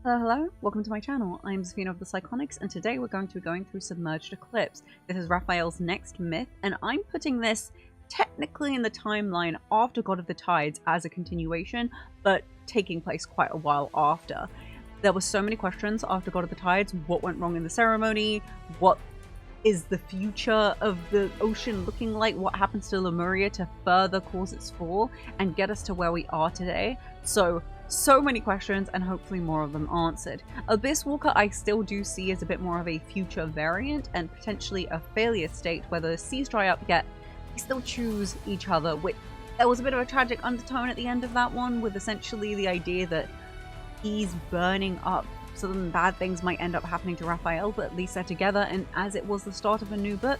Hello, welcome to my channel. I'm Zafina of the Psychonics, and today we're going to be going through Submerged Eclipse. This is Raphael's next myth, and I'm putting this technically in the timeline after God of the Tides as a continuation, but taking place quite a while after. There were so many questions after God of the Tides. What went wrong in the ceremony? What is the future of the ocean looking like? What happens to Lemuria to further cause its fall and get us to where we are today? So many questions, and hopefully more of them answered. Abyss Walker I still do see as a bit more of a future variant and potentially a failure state where the seas dry up, yet they still choose each other. Which there was a bit of a tragic undertone at the end of that one, with essentially the idea that he's burning up, so then bad things might end up happening to Rafayel, but at least they're together, and as it was the start of a new book,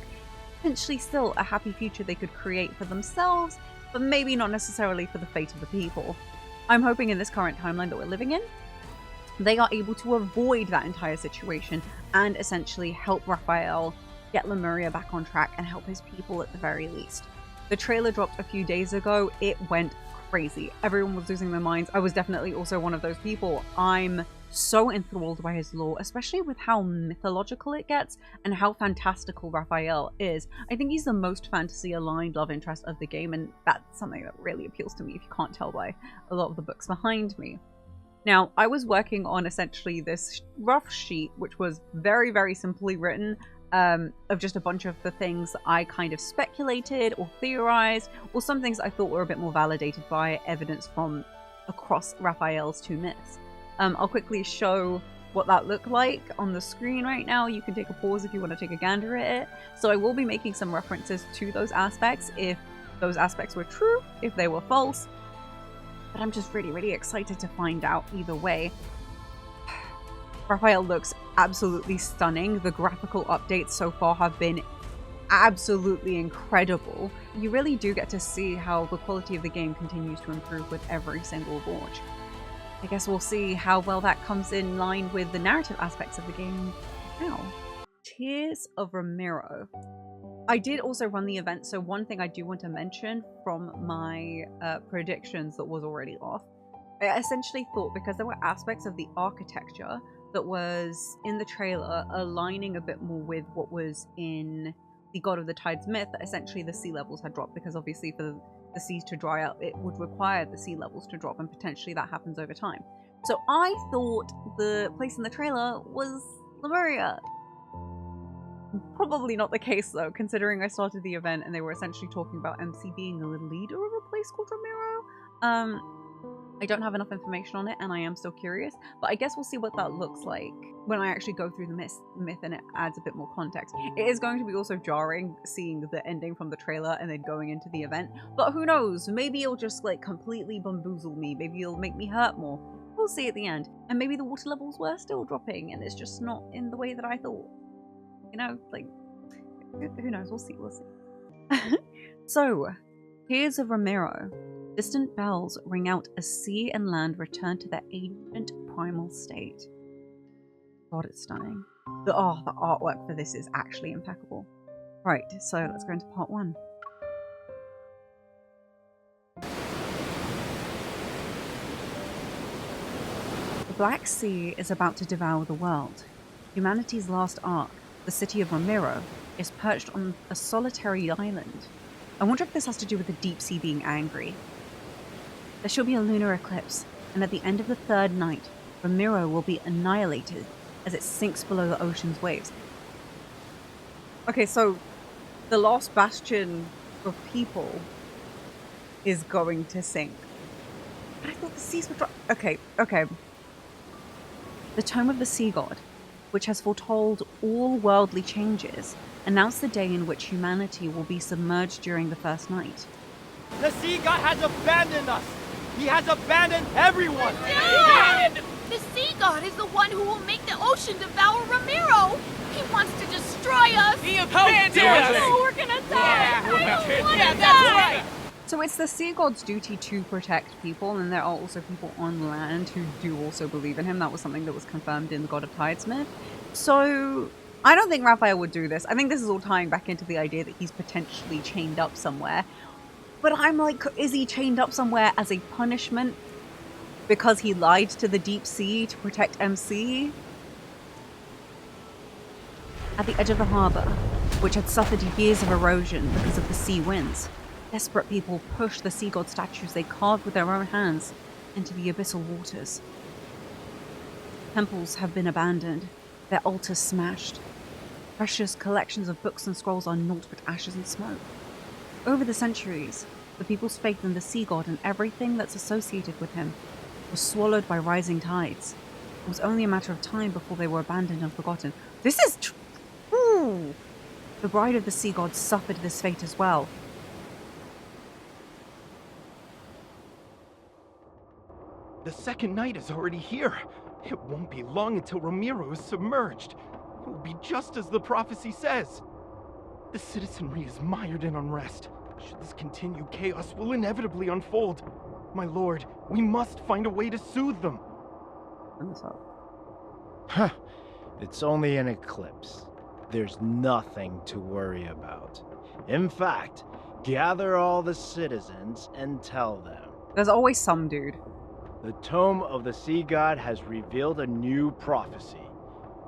potentially still a happy future they could create for themselves, but maybe not necessarily for the fate of the people. I'm hoping in this current timeline that we're living in, they are able to avoid that entire situation and essentially help Rafayel get Lemuria back on track and help his people at the very least. The trailer dropped a few days ago. It went crazy. Everyone was losing their minds. I was definitely also one of those people. I'm so enthralled by his lore, especially with how mythological it gets and how fantastical Rafayel is. I think he's the most fantasy-aligned love interest of the game, and that's something that really appeals to me, if you can't tell by a lot of the books behind me. Now, I was working on essentially this rough sheet, which was very, very simply written, of just a bunch of the things I kind of speculated or theorized, or some things I thought were a bit more validated by evidence from across Raphael's two myths. I'll quickly show what that looked like on the screen right now. You can take a pause if you want to take a gander at it. So I will be making some references to those aspects, if those aspects were true, if they were false. But I'm just really, really excited to find out either way. Rafayel looks absolutely stunning. The graphical updates so far have been absolutely incredible. You really do get to see how the quality of the game continues to improve with every single launch. I guess we'll see how well that comes in line with the narrative aspects of the game now. Tears of Romirro. I did also run the event, so one thing I do want to mention from my predictions that was already off, I essentially thought because there were aspects of the architecture that was in the trailer aligning a bit more with what was in the God of the Tides myth, that essentially the sea levels had dropped, because obviously for the seas to dry up, it would require the sea levels to drop, and potentially that happens over time. So I thought the place in the trailer was Lemuria. Probably not the case though, considering I started the event and they were essentially talking about MC being the leader of a place called Romirro. I don't have enough information on it, and I am still curious, but I guess we'll see what that looks like when I actually go through the myth and it adds a bit more context. It is going to be also jarring seeing the ending from the trailer and then going into the event, but who knows, maybe it'll just like completely bamboozle me, maybe it'll make me hurt more. We'll see at the end, and maybe the water levels were still dropping and it's just not in the way that I thought. You know, like, who knows, we'll see. So, Tears of Romirro. Distant bells ring out as sea and land return to their ancient primal state. God, it's stunning. The artwork for this is actually impeccable. Right, so let's go into part one. The Black Sea is about to devour the world. Humanity's last ark, the city of Romirro, is perched on a solitary island. I wonder if this has to do with the deep sea being angry. There shall be a lunar eclipse, and at the end of the third night, Romirro will be annihilated as it sinks below the ocean's waves. Okay, so the last bastion of people is going to sink. But I thought the seas would drop. Okay. The Tome of the Sea God, which has foretold all worldly changes, announced the day in which humanity will be submerged during the first night. The Sea God has abandoned us! He has abandoned everyone! Dad! The Sea God is the one who will make the ocean devour Romirro! He wants to destroy us! He abandoned us! No, we're gonna die! I don't wanna That's die! right! So it's the Sea God's duty to protect people, and there are also people on land who do also believe in him. That was something that was confirmed in the God of Tides myth. So I don't think Raphael would do this. I think this is all tying back into the idea that he's potentially chained up somewhere. But I'm like, is he chained up somewhere as a punishment because he lied to the deep sea to protect MC. At the edge of the harbour, which had suffered years of erosion because of the sea winds, desperate people pushed the sea god statues they carved with their own hands into the abyssal waters. Temples have been abandoned, their altars smashed. Precious collections of books and scrolls are naught but ashes and smoke. Over the centuries, the people's faith in the sea god and everything that's associated with him was swallowed by rising tides. It was only a matter of time before they were abandoned and forgotten. This is true! The bride of the sea god suffered this fate as well. The second night is already here. It won't be long until Romirro is submerged. It will be just as the prophecy says. The citizenry is mired in unrest. Should this continue, chaos will inevitably unfold. My lord, we must find a way to soothe them. Huh. It's only an eclipse. There's nothing to worry about. In fact, gather all the citizens and tell them. There's always some dude. The tome of the sea god has revealed a new prophecy.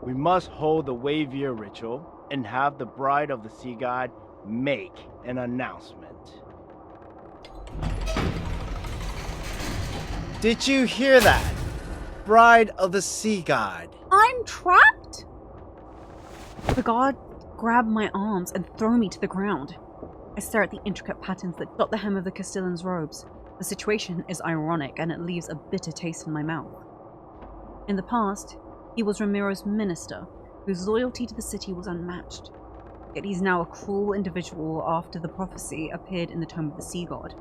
We must hold the Wavier ritual and have the bride of the sea god make an announcement. Did you hear that? Bride of the sea god. I'm trapped? The god grabbed my arms and threw me to the ground. I stare at the intricate patterns that dot the hem of the Castellan's robes. The situation is ironic and it leaves a bitter taste in my mouth. In the past, he was Romirro's minister, whose loyalty to the city was unmatched. Yet he's now a cruel individual after the prophecy appeared in the Tome of the Sea God.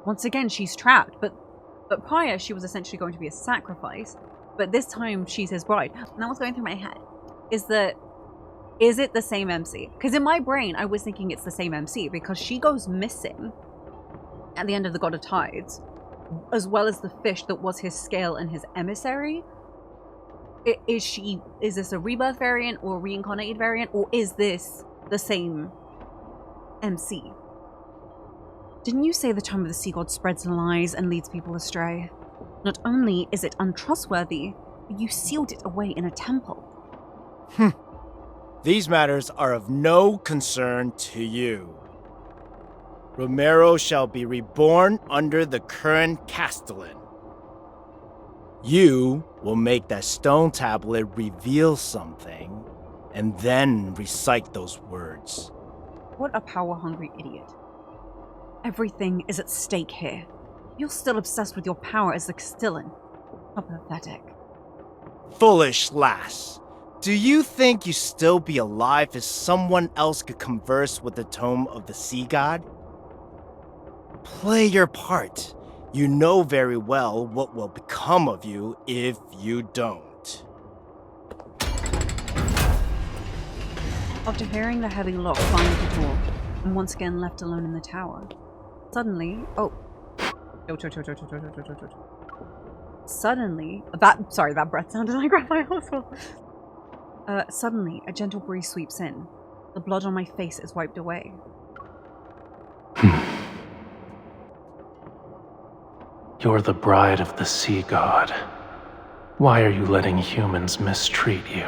Once again, she's trapped, but prior she was essentially going to be a sacrifice, but this time she's his bride. Now what's going through my head is that, is it the same MC? Because in my brain, I was thinking it's the same MC because she goes missing at the end of the God of Tides, as well as the fish that was his scale and his emissary. Is this a rebirth variant or a reincarnated variant, or is this the same MC? Didn't you say the Tome of the Sea God spreads lies and leads people astray? Not only is it untrustworthy, but you sealed it away in a temple. These matters are of no concern to you. Romirro shall be reborn under the current Castellan. You will make that stone tablet reveal something, and then recite those words. What a power-hungry idiot. Everything is at stake here. You're still obsessed with your power as the Castellan. How pathetic. Foolish lass. Do you think you'd still be alive if someone else could converse with the Tome of the Sea God? Play your part. You know very well what will become of you if you don't. After hearing the heavy lock bang at the door, I'm once again left alone in the tower. Suddenly, that breath sounded like Rafayel. Suddenly, a gentle breeze sweeps in. The blood on my face is wiped away. You're the bride of the sea god. Why are you letting humans mistreat you?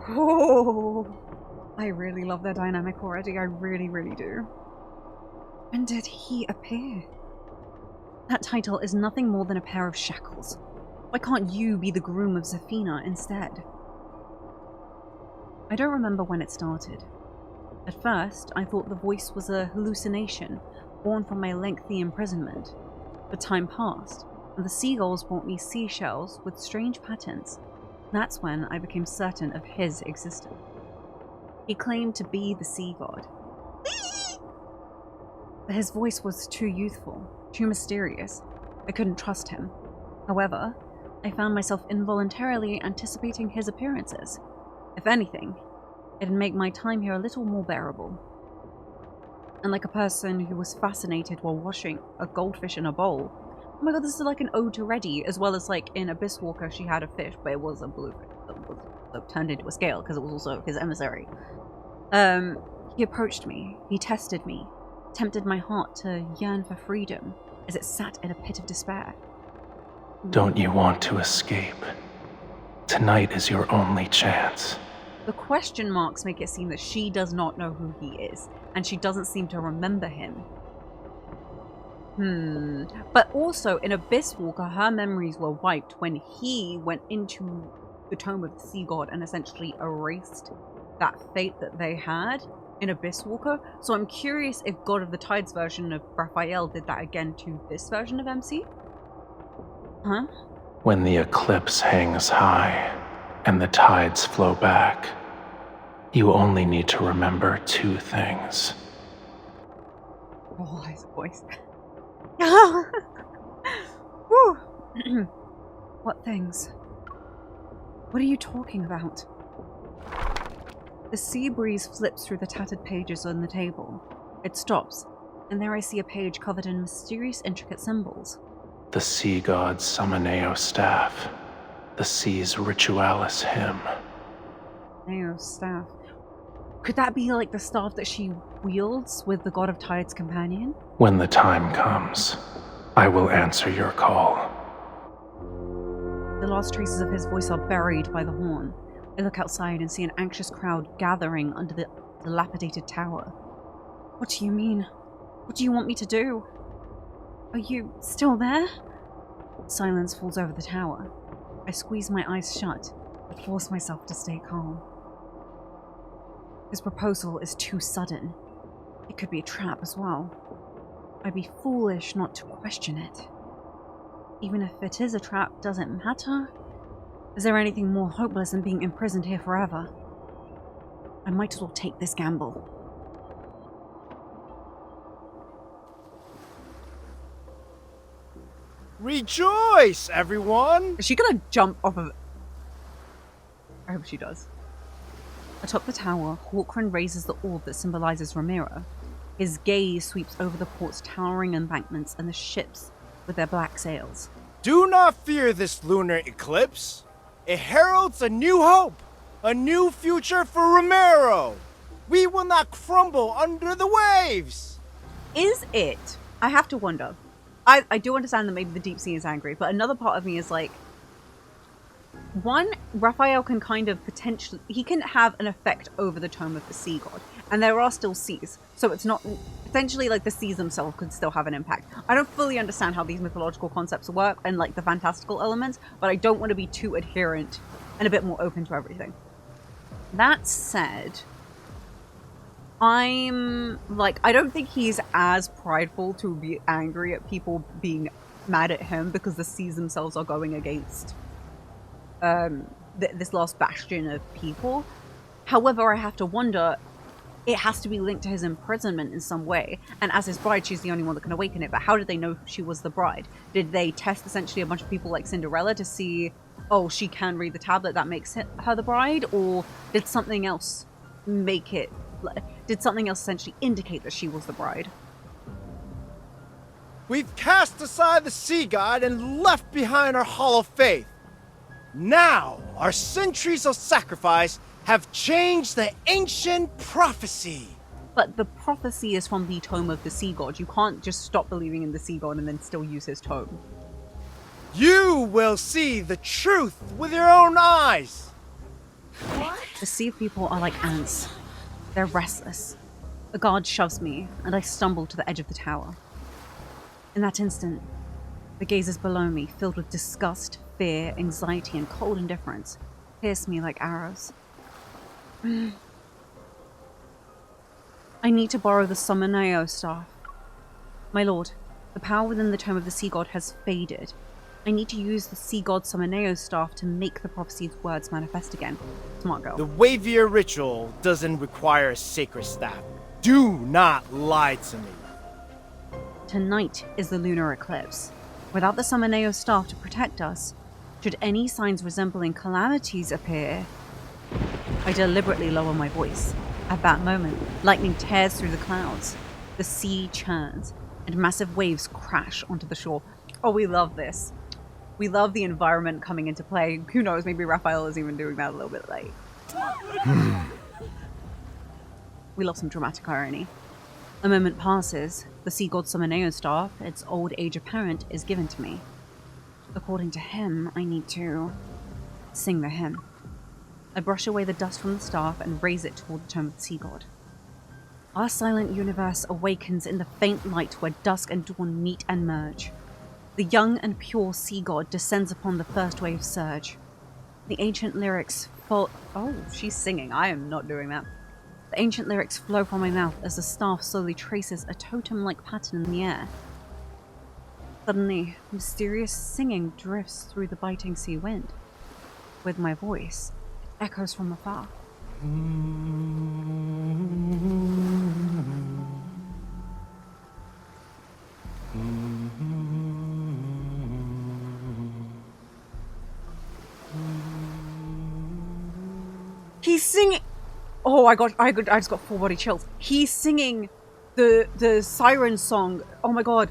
Oh, I really love their dynamic already. I really, really do. When did he appear? That title is nothing more than a pair of shackles. Why can't you be the groom of Zafina instead? I don't remember when it started. At first, I thought the voice was a hallucination born from my lengthy imprisonment. But time passed, and the seagulls brought me seashells with strange patterns. That's when I became certain of his existence. He claimed to be the sea god. But his voice was too youthful, too mysterious. I couldn't trust him. However, I found myself involuntarily anticipating his appearances. If anything, it'd make my time here a little more bearable. And like a person who was fascinated while washing a goldfish in a bowl. Oh my god, this is like an ode to Reddy, as well as like in Abyss Walker she had a fish, but it was a blue fish that was turned into a scale because it was also his emissary. He approached me, he tested me, tempted my heart to yearn for freedom. as it sat in a pit of despair. Don't you want to escape? Tonight is your only chance. The question marks make it seem that she does not know who he is, and she doesn't seem to remember him. But also, in Abyss Walker, her memories were wiped when he went into the Tome of the Sea God and essentially erased that fate that they had in Abyss Walker. So I'm curious if God of the Tides version of Rafayel did that again to this version of MC? Huh? When the eclipse hangs high and the tides flow back, you only need to remember 2 things. Oh, his voice. Woo. What things? What are you talking about? The sea breeze flips through the tattered pages on the table. It stops, and there I see a page covered in mysterious, intricate symbols. The sea god's Summoneo staff. The sea's ritualis hymn. Neo staff. Could that be like the staff that she wields with the God of Tides companion? When the time comes, I will answer your call. The last traces of his voice are buried by the horn. I look outside and see an anxious crowd gathering under the dilapidated tower. What do you mean? What do you want me to do? Are you still there? Silence falls over the tower. I squeeze my eyes shut, but force myself to stay calm. His proposal is too sudden. It could be a trap as well. I'd be foolish not to question it. Even if it is a trap, does it matter? Is there anything more hopeless than being imprisoned here forever? I might as well take this gamble. Rejoice, everyone! Is she gonna jump off of it? I hope she does. Atop the tower, Hawkrun raises the orb that symbolizes Romirro. His gaze sweeps over the port's towering embankments and the ships with their black sails. Do not fear this lunar eclipse. It heralds a new hope, a new future for Romirro. We will not crumble under the waves. Is it? I have to wonder. I do understand that maybe the deep sea is angry, but another part of me is like, one, Raphael can kind of potentially, he can have an effect over the Tome of the Sea God, and there are still seas, so it's not, potentially like the seas themselves could still have an impact. I don't fully understand how these mythological concepts work and like the fantastical elements, but I don't want to be too adherent and a bit more open to everything. That said, I'm like, I don't think he's as prideful to be angry at people being mad at him because the seas themselves are going against this last bastion of people. However, I have to wonder, it has to be linked to his imprisonment in some way, and as his bride, she's the only one that can awaken it. But how did they know she was the bride? Did they test essentially a bunch of people like Cinderella to see, oh, she can read the tablet, that makes her the bride? Or did something else make it, did something else essentially indicate that she was the bride? We've cast aside the sea god and left behind our hollow faith. Now, our centuries of sacrifice have changed the ancient prophecy. But the prophecy is from the Tome of the Sea God. You can't just stop believing in the Sea God and then still use his tome. You will see the truth with your own eyes. What? The sea people are like ants. They're restless. A guard shoves me, and I stumble to the edge of the tower. In that instant, the gazes below me, filled with disgust, fear, anxiety, and cold indifference, pierce me like arrows. I need to borrow the Summoneo staff. My lord, the power within the Tome of the Sea God has faded. I need to use the Sea God Summoneo staff to make the prophecy's words manifest again. Smart girl. The Wavier ritual doesn't require a sacred staff. Do not lie to me. Tonight is the lunar eclipse. Without the Summoneo staff to protect us, should any signs resembling calamities appear, I deliberately lower my voice. At that moment, lightning tears through the clouds, the sea churns, and massive waves crash onto the shore. Oh, we love this. We love the environment coming into play. Who knows, maybe Raphael is even doing that a little bit late. We love some dramatic irony. A moment passes, The sea god Summoneo's staff, its old age apparent, is given to me. According to him, I need to sing the hymn. I brush away the dust from the staff and raise it toward the tome of the sea god. Our silent universe awakens in the faint light where dusk and dawn meet and merge. The young and pure sea god descends upon the first wave surge. The ancient lyrics fall— oh, she's singing. I am not doing that. The ancient lyrics flow from my mouth as the staff slowly traces a totem-like pattern in the air. Suddenly, mysterious singing drifts through the biting sea wind. With my voice, it echoes from afar. He's singing— oh, I just got full body chills. He's singing the siren song. Oh my god.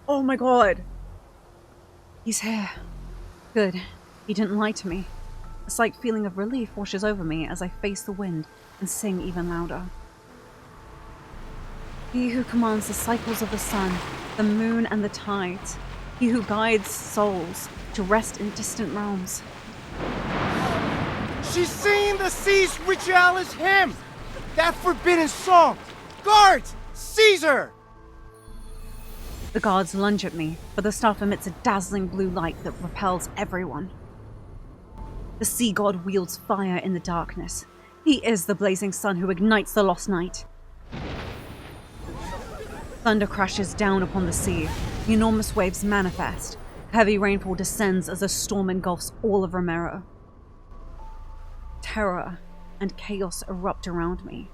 Oh my god. He's here. Good. He didn't lie to me. A slight feeling of relief washes over me as I face the wind and sing even louder. He who commands the cycles of the sun, the moon and the tides. He who guides souls to rest in distant realms. She's singing the sea's ritualis hymn! That forbidden song! Guards! Seize her! The guards lunge at me, but the staff emits a dazzling blue light that repels everyone. The sea god wields fire in the darkness. He is the blazing sun who ignites the lost night. Thunder crashes down upon the sea. The enormous waves manifest. Heavy rainfall descends as a storm engulfs all of Romirro. Terror and chaos erupt around me.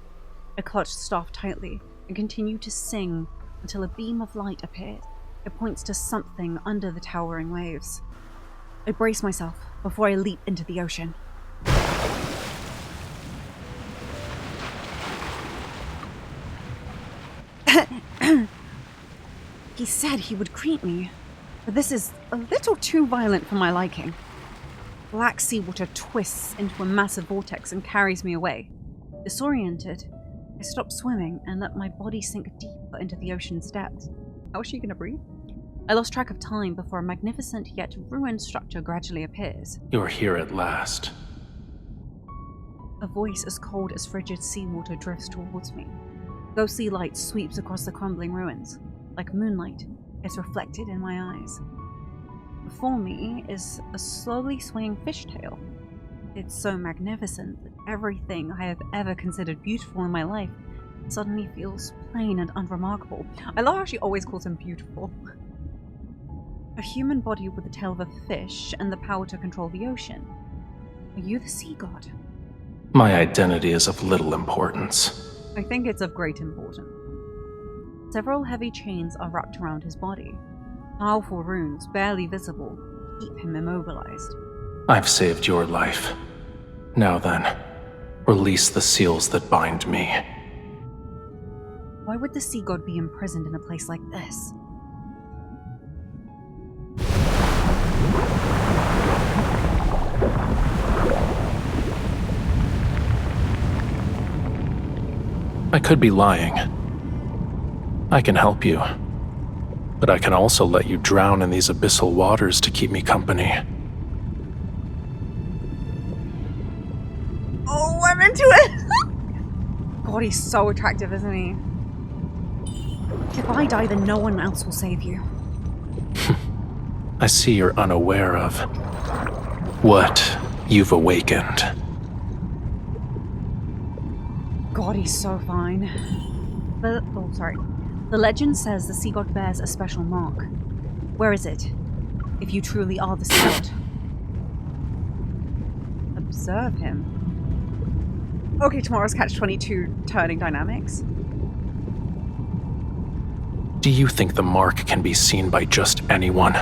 I clutch the staff tightly and continue to sing until a beam of light appears. It points to something under the towering waves. I brace myself before I leap into the ocean. He said he would greet me, but this is a little too violent for my liking. Black seawater twists into a massive vortex and carries me away. Disoriented, I stop swimming and let my body sink deeper into the ocean's depths. How is she gonna breathe? I lost track of time before a magnificent yet ruined structure gradually appears. You're here at last. A voice as cold as frigid seawater drifts towards me. Ghostly light sweeps across the crumbling ruins. Like moonlight, it's reflected in my eyes. Before me is a slowly swaying fishtail. It's so magnificent that everything I have ever considered beautiful in my life suddenly feels plain and unremarkable. I love how she always calls him beautiful. A human body with the tail of a fish and the power to control the ocean. Are you the sea god? My identity is of little importance. I think it's of great importance. Several heavy chains are wrapped around his body. Powerful runes, barely visible, keep him immobilized. I've saved your life. Now then, release the seals that bind me. Why would the sea god be imprisoned in a place like this? I could be lying. I can help you. But I can also let you drown in these abyssal waters to keep me company. Oh, I'm into it! God, he's so attractive, isn't he? If I die, then no one else will save you. I see you're unaware of what you've awakened. God, he's so fine. The legend says the sea god bears a special mark. Where is it? If you truly are the sea god. Observe him. Okay, tomorrow's Catch-22 turning dynamics. Do you think the mark can be seen by just anyone?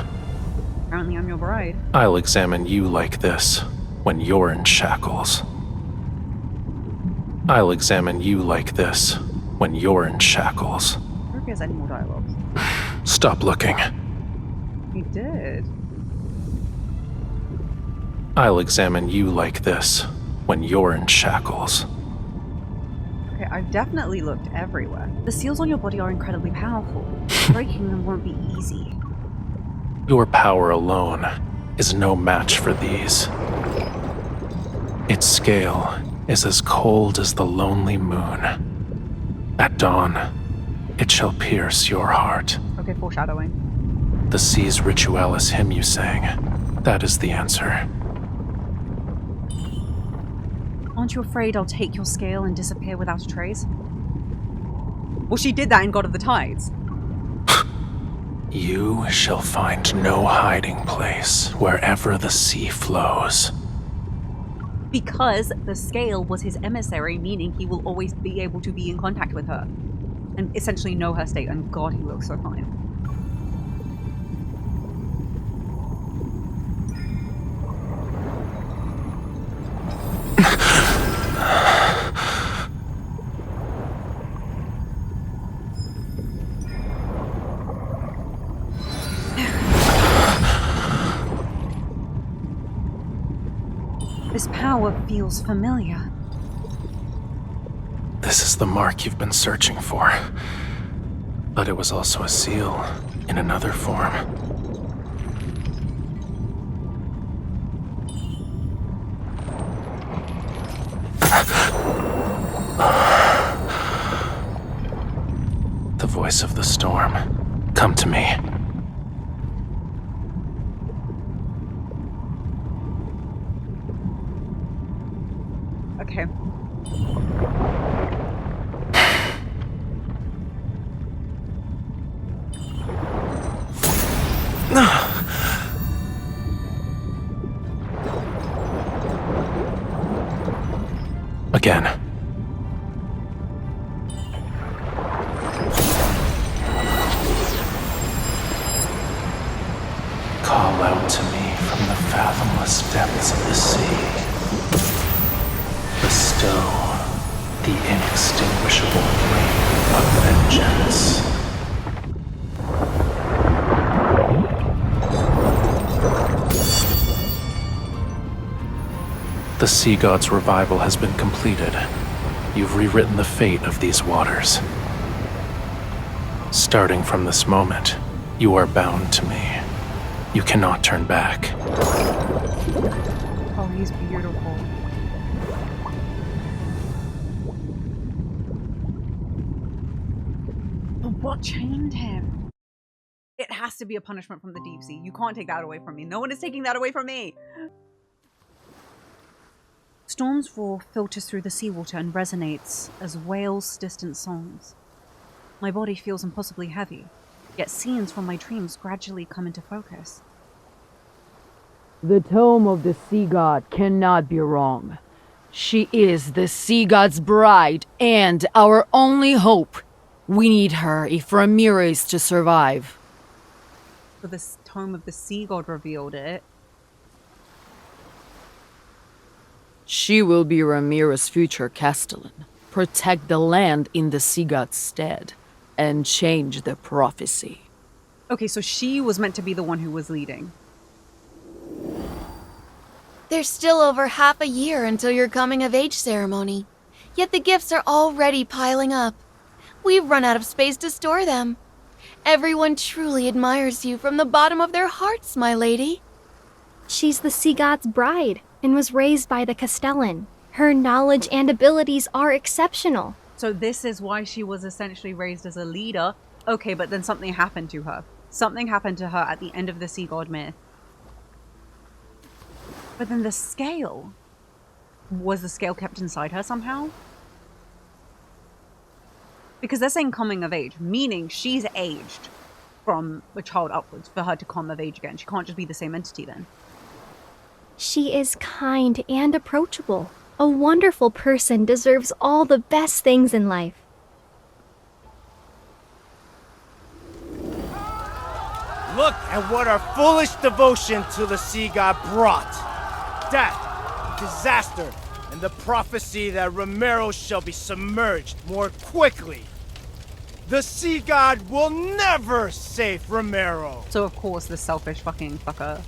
Apparently I'm your bride. I'll examine you like this when you're in shackles. I'll examine you like this when you're in shackles. I hope he has any more dialogues. Stop looking. He did. I'll examine you like this when you're in shackles. Okay, I've definitely looked everywhere. The seals on your body are incredibly powerful. Breaking them won't be easy. Your power alone is no match for these. Its scale is as cold as the lonely moon. At dawn, it shall pierce your heart. Okay, foreshadowing. The sea's ritualis hymn you sang, that is the answer. Aren't you afraid I'll take your scale and disappear without a trace? Well, she did that in God of the Tides. You shall find no hiding place wherever the sea flows. Because the scale was his emissary, meaning he will always be able to be in contact with her. And essentially know her state, and God, he looks so fine. This power feels familiar. This is the mark you've been searching for. But it was also a seal in another form. The voice of the storm. Come to me. Okay. Again. Call out to me from the fathomless depths of the sea. Bestow the inextinguishable flame of vengeance. The sea god's revival has been completed. You've rewritten the fate of these waters. Starting from this moment, you are bound to me. You cannot turn back. Oh, he's beautiful. But what chained him? It has to be a punishment from the deep sea. You can't take that away from me. No one is taking that away from me. Storm's roar filters through the seawater and resonates as whales' distant songs. My body feels impossibly heavy, yet scenes from my dreams gradually come into focus. The tome of the sea god cannot be wrong. She is the sea god's bride and our only hope. We need her if Romirro is to survive. So this tome of the sea god revealed it. She will be Romirro's future castellan, protect the land in the sea god's stead, and change the prophecy. Okay, so she was meant to be the one who was leading. There's still over half a year until your coming-of-age ceremony. Yet the gifts are already piling up. We've run out of space to store them. Everyone truly admires you from the bottom of their hearts, my lady. She's the sea god's bride and was raised by the Castellan. Her knowledge and abilities are exceptional. So this is why she was essentially raised as a leader. Okay, but then something happened to her. Something happened to her at the end of the sea god myth. But then the scale. Was the scale kept inside her somehow? Because they're saying coming of age, meaning she's aged from a child upwards for her to come of age again. She can't just be the same entity then. She is kind and approachable. A wonderful person deserves all the best things in life. Look at what our foolish devotion to the sea god brought. Death, disaster, and the prophecy that Romirro shall be submerged more quickly. The sea god will never save Romirro. So of course the selfish fucking fucker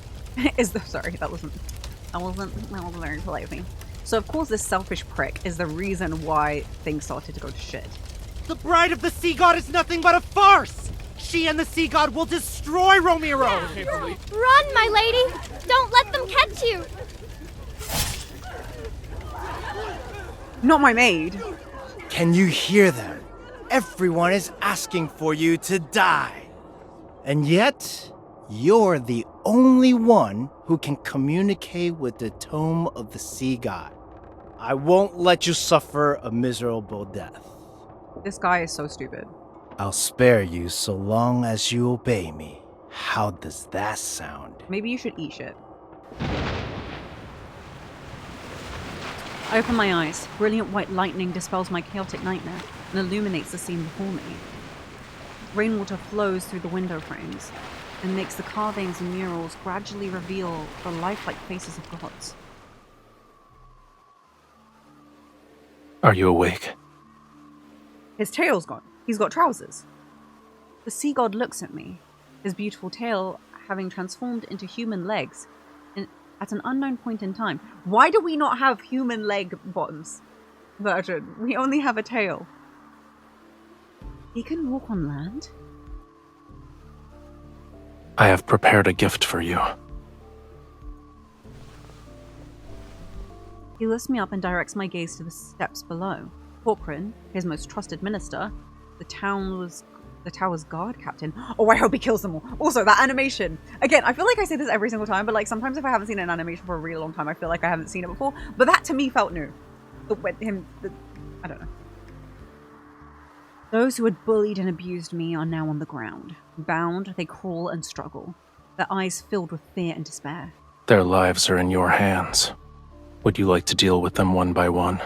is the sorry, that wasn't very polite of me. So of course this selfish prick is the reason why things started to go to shit. The bride of the sea god is nothing but a farce! She and the sea god will destroy Romirro! Run, my lady! Don't let them catch you! Not my maid! Can you hear them? Everyone is asking for you to die. And yet, you're the only one who can communicate with the tome of the sea god. I won't let you suffer a miserable death. This guy is so stupid. I'll spare you so long as you obey me. How does that sound? Maybe you should eat shit. I open my eyes. Brilliant white lightning dispels my chaotic nightmare and illuminates the scene before me. Rainwater flows through the window frames and makes the carvings and murals gradually reveal the lifelike faces of gods. Are you awake? His tail's gone. He's got trousers. The sea god looks at me, his beautiful tail having transformed into human legs at an unknown point in time. Why do we not have human leg bottoms version? We only have a tail. He can walk on land? I have prepared a gift for you. He lifts me up and directs my gaze to the steps below. Corcoran, his most trusted minister, the tower's guard captain. Oh, I hope he kills them all. Also, that animation. Again, I feel like I say this every single time, but like sometimes if I haven't seen an animation for a really long time, I feel like I haven't seen it before. But that to me felt new. I don't know. Those who had bullied and abused me are now on the ground. Bound, they crawl and struggle, their eyes filled with fear and despair. Their lives are in your hands. Would you like to deal with them one by one?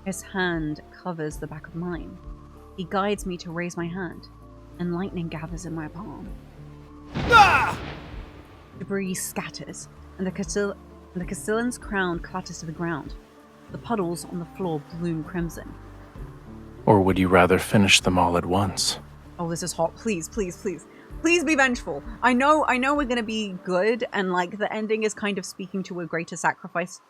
His hand covers the back of mine. He guides me to raise my hand, and lightning gathers in my palm. Ah! Debris scatters, and the Castellan's crown clatters to the ground. The puddles on the floor bloom crimson. Or would you rather finish them all at once? Oh, this is hot. Please, please, please. Please be vengeful. I know we're gonna be good, and like the ending is kind of speaking to a greater sacrifice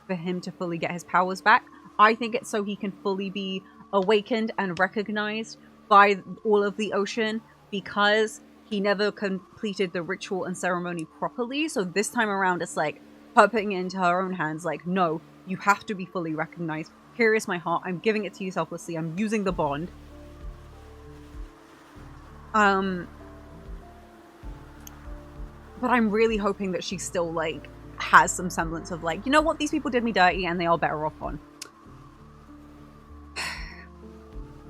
for him to fully get his powers back. I think it's so he can fully be awakened and recognized by all of the ocean, because he never completed the ritual and ceremony properly. So this time around, it's like putting it into her own hands. Like, no, you have to be fully recognized. Here is my heart. I'm giving it to you selflessly. I'm using the bond. But I'm really hoping that she still, like, has some semblance of, like, you know what? These people did me dirty and they are better off on.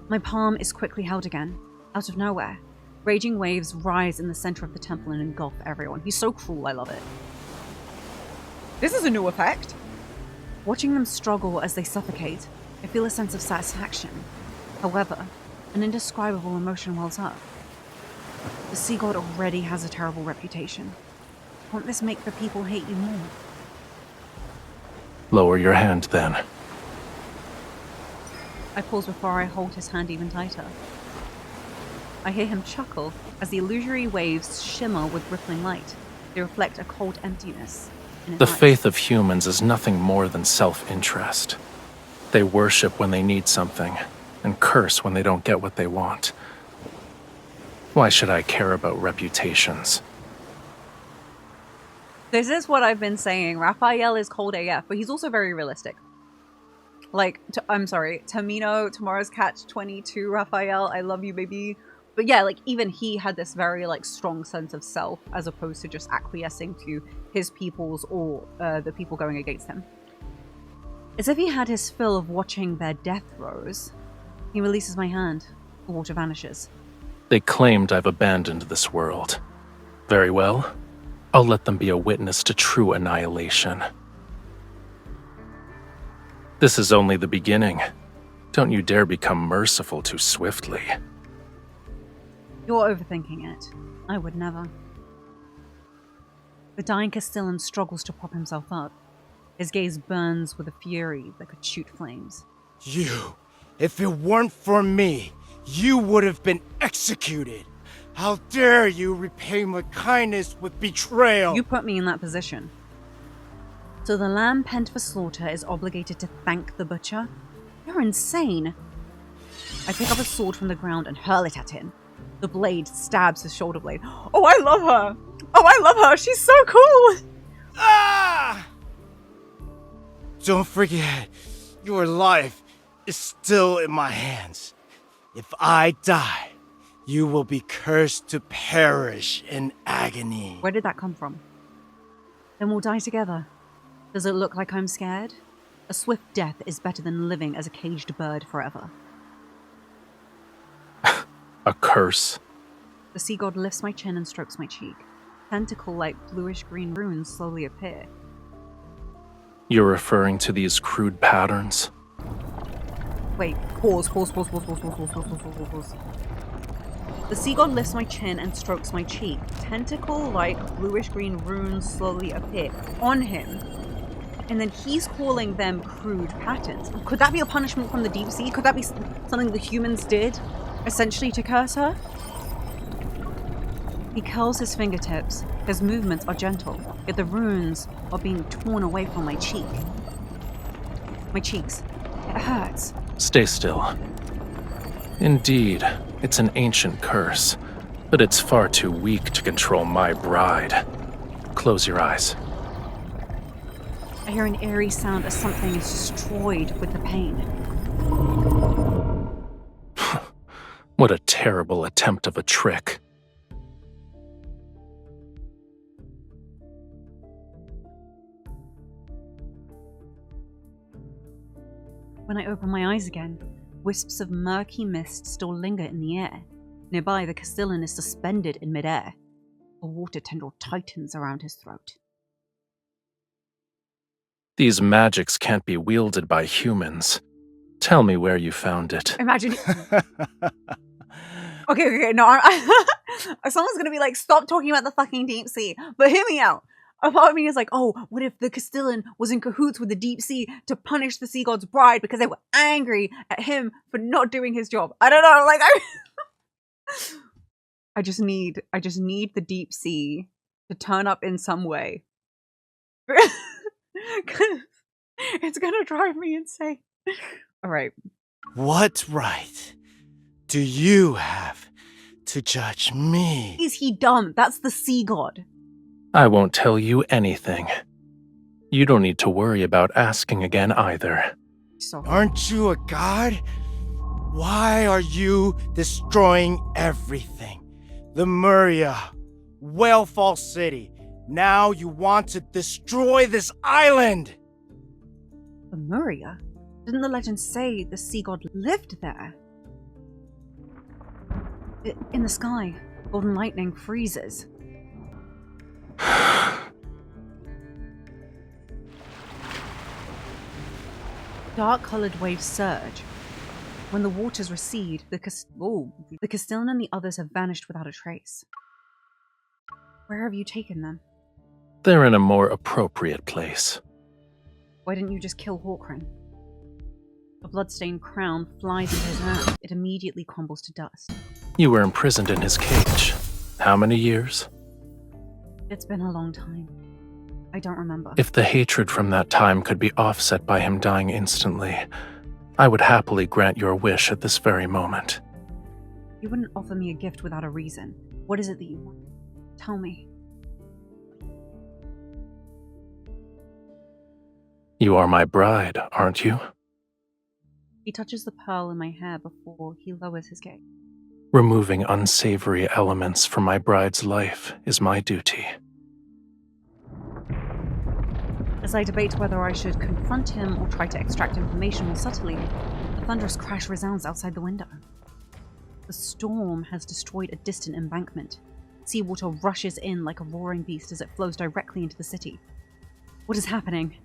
My palm is quickly held again, out of nowhere. Raging waves rise in the center of the temple and engulf everyone. He's so cruel, I love it. This is a new effect. Watching them struggle as they suffocate, I feel a sense of satisfaction. However, an indescribable emotion wells up. The sea god already has a terrible reputation. Won't this make the people hate you more? Lower your hand, then. I pause before I hold his hand even tighter. I hear him chuckle as the illusory waves shimmer with rippling light. They reflect a cold emptiness in his The eyes. faith of humans is nothing more than self-interest. They worship when they need something, and curse when they don't get what they want. Why should I care about reputations? This is what I've been saying. Raphael is cold AF, but he's also very realistic. Like, I'm sorry, Tamino, Tomorrow's Catch 22, Raphael, I love you, baby. But yeah, like, even he had this very, like, strong sense of self, as opposed to just acquiescing to his peoples or the people going against him. As if he had his fill of watching their death throes, he releases my hand. The water vanishes. They claimed I've abandoned this world. Very well. I'll let them be a witness to true annihilation. This is only the beginning. Don't you dare become merciful too swiftly. You're overthinking it. I would never. The dying Castellan struggles to prop himself up. His gaze burns with a fury that could shoot flames. You, if it weren't for me, you would have been executed. How dare you repay my kindness with betrayal? You put me in that position. So the lamb penned for slaughter is obligated to thank the butcher? You're insane. I pick up a sword from the ground and hurl it at him. The blade stabs his shoulder blade. Oh, I love her! Oh, I love her! She's so cool! Ah! Don't forget, your life is still in my hands. If I die, you will be cursed to perish in agony. Where did that come from? Then we'll die together. Does it look like I'm scared? A swift death is better than living as a caged bird forever. A curse. The sea god lifts my chin and strokes my cheek. Tentacle-like bluish-green runes slowly appear. You're referring to these crude patterns? Wait, pause. The sea god lifts my chin and strokes my cheek. Tentacle-like bluish-green runes slowly appear on him. And then he's calling them crude patterns. Could that be a punishment from the deep sea? Could that be something the humans did, essentially to curse her? He curls his fingertips. His movements are gentle, yet the runes are being torn away from my cheek. My cheeks. It hurts. Stay still. Indeed, it's an ancient curse, but it's far too weak to control my bride. Close your eyes. I hear an eerie sound as something is destroyed with the pain. What a terrible attempt of a trick. When I open my eyes again, wisps of murky mist still linger in the air. Nearby, the Castellan is suspended in midair. A water tendril tightens around his throat. These magics can't be wielded by humans. Tell me where you found it. Imagine... Okay, no, someone's gonna be like, stop talking about the fucking deep sea. But hear me out. A part of me is like, oh, what if the Castellan was in cahoots with the deep sea to punish the sea god's bride because they were angry at him for not doing his job? I don't know, like, I just need the deep sea to turn up in some way. Cause it's gonna drive me insane. All right. What right do you have to judge me? Is he dumb? That's the sea god. I won't tell you anything. You don't need to worry about asking again either. So Aren't you a god? Why are you destroying everything? Lemuria, Whalefall City. Now you want to destroy this island! Lemuria? Didn't the legend say the sea god lived there? In the sky, golden lightning freezes. Dark-coloured waves surge. When the waters recede, the Castellan and the others have vanished without a trace. Where have you taken them? They're in a more appropriate place. Why didn't you just kill Hawkrin? A bloodstained crown flies into his hand. It immediately crumbles to dust. You were imprisoned in his cage. How many years? It's been a long time. I don't remember. If the hatred from that time could be offset by him dying instantly, I would happily grant your wish at this very moment. You wouldn't offer me a gift without a reason. What is it that you want? Tell me. You are my bride, aren't you? He touches the pearl in my hair before he lowers his gaze. Removing unsavory elements from my bride's life is my duty. As I debate whether I should confront him or try to extract information more subtly, a thunderous crash resounds outside the window. The storm has destroyed a distant embankment. Seawater rushes in like a roaring beast as it flows directly into the city. What is happening?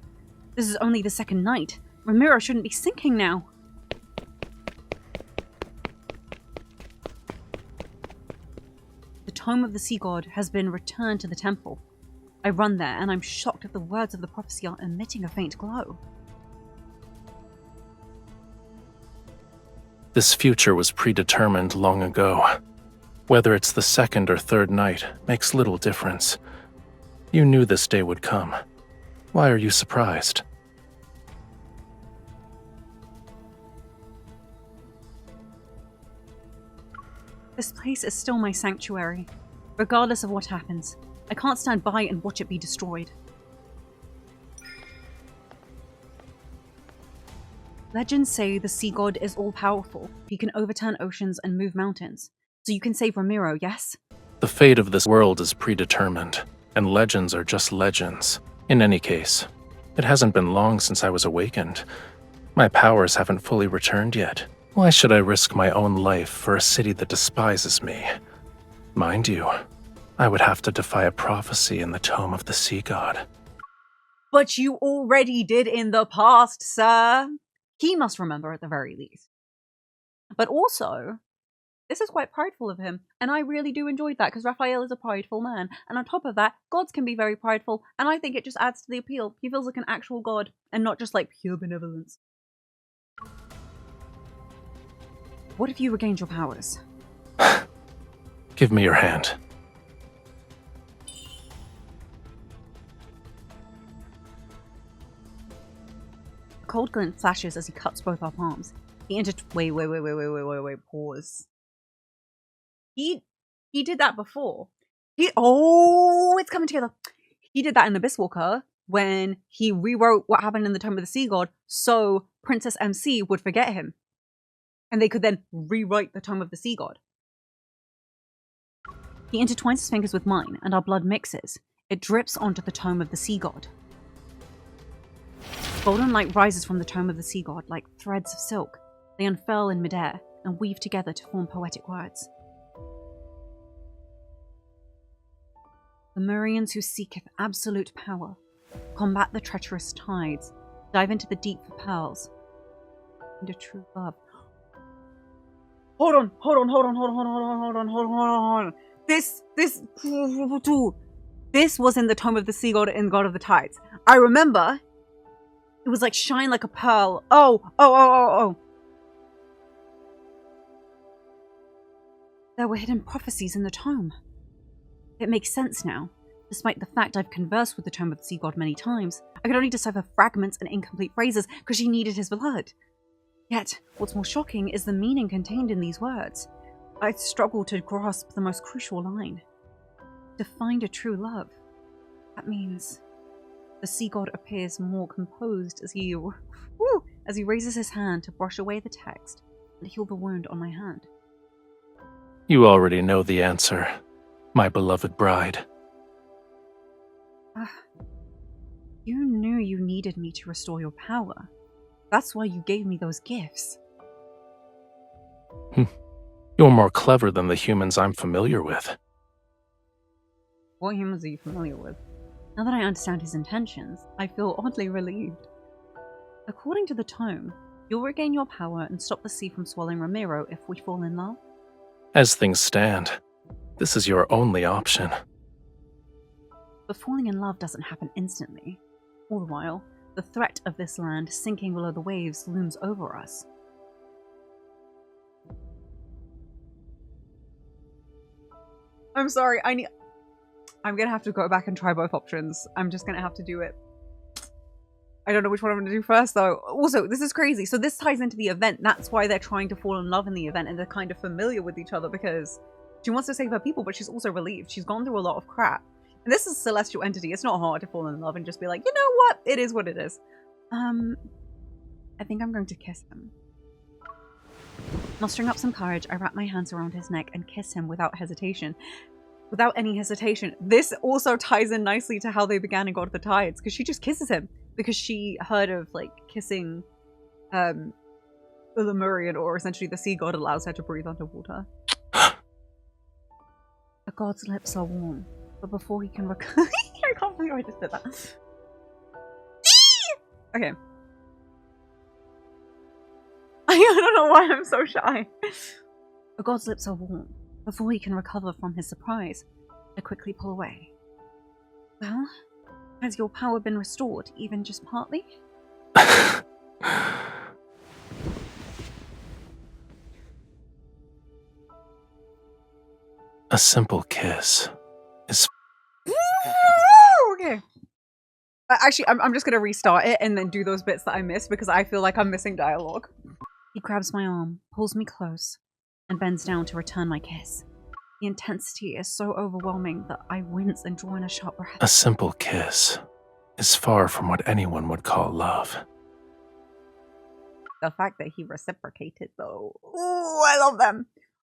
This is only the second night. Romirro shouldn't be sinking now. The tome of the sea god has been returned to the temple. I run there, and I'm shocked that the words of the prophecy are emitting a faint glow. This future was predetermined long ago. Whether it's the second or third night makes little difference. You knew this day would come. Why are you surprised? This place is still my sanctuary, regardless of what happens. I can't stand by and watch it be destroyed. Legends say the sea god is all-powerful. He can overturn oceans and move mountains. So you can save Romirro, yes? The fate of this world is predetermined, and legends are just legends. In any case, it hasn't been long since I was awakened. My powers haven't fully returned yet. Why should I risk my own life for a city that despises me? Mind you, I would have to defy a prophecy in the tome of the sea god. But you already did in the past, sir. He must remember at the very least. But also, this is quite prideful of him, and I really do enjoy that because Rafayel is a prideful man. And on top of that, gods can be very prideful, and I think it just adds to the appeal. He feels like an actual god, and not just like pure benevolence. What if you regained your powers? Give me your hand. A cold glint flashes as he cuts both our palms. He wait, pause. He did that before. It's coming together. He did that in Abyss Walker when he rewrote what happened in the Tome of the Sea God so Princess MC would forget him. And they could then rewrite the Tome of the Sea God. He intertwines his fingers with mine, and our blood mixes. It drips onto the Tome of the Sea God. Golden light rises from the Tome of the Sea God like threads of silk. They unfurl in midair and weave together to form poetic words. Lemurians who seeketh absolute power, combat the treacherous tides, dive into the deep for pearls, and a true love. Hold on. This was in the Tome of the Sea God in God of the Tides. I remember it was like shine like a pearl. Oh. There were hidden prophecies in the tome. It makes sense now. Despite the fact I've conversed with the Tome of the Sea God many times, I could only decipher fragments and incomplete phrases because she needed his blood. Yet, what's more shocking is the meaning contained in these words. I struggle to grasp the most crucial line. To find a true love. That means the sea god appears more composed as he raises his hand to brush away the text and heal the wound on my hand. You already know the answer, my beloved bride. You knew you needed me to restore your power. That's why you gave me those gifts. You're more clever than the humans I'm familiar with. What humans are you familiar with? Now that I understand his intentions, I feel oddly relieved. According to the tome, you'll regain your power and stop the sea from swallowing Romirro if we fall in love. As things stand, this is your only option. But falling in love doesn't happen instantly. All the while, the threat of this land sinking below the waves looms over us. I'm sorry, I'm gonna have to go back and try both options. I'm just gonna have to do it. I don't know which one I'm gonna do first though. Also, this is crazy. So this ties into the event. That's why they're trying to fall in love in the event, and they're kind of familiar with each other because she wants to save her people, but she's also relieved. She's gone through a lot of crap. And this is a celestial entity. It's not hard to fall in love and just be like, you know what? It is what it is. I think I'm going to kiss him. Mustering up some courage, I wrap my hands around his neck and kiss him without hesitation. Without any hesitation. This also ties in nicely to how they began in God of the Tides, because she just kisses him because she heard of like kissing the Lemurian, or essentially the sea god, allows her to breathe underwater. The god's lips are warm, but before he can recover, I can't believe I just did that. Okay. I don't know why I'm so shy. The god's lips are warm. Before he can recover from his surprise, I quickly pull away. Well, has your power been restored, even just partly? A simple kiss is... Okay. Actually, I'm just going to restart it and then do those bits that I missed because I feel like I'm missing dialogue. He grabs my arm, pulls me close, and bends down to return my kiss. The intensity is so overwhelming that I wince and draw in a sharp breath. A simple kiss is far from what anyone would call love. The fact that he reciprocated, though. Ooh, I love them.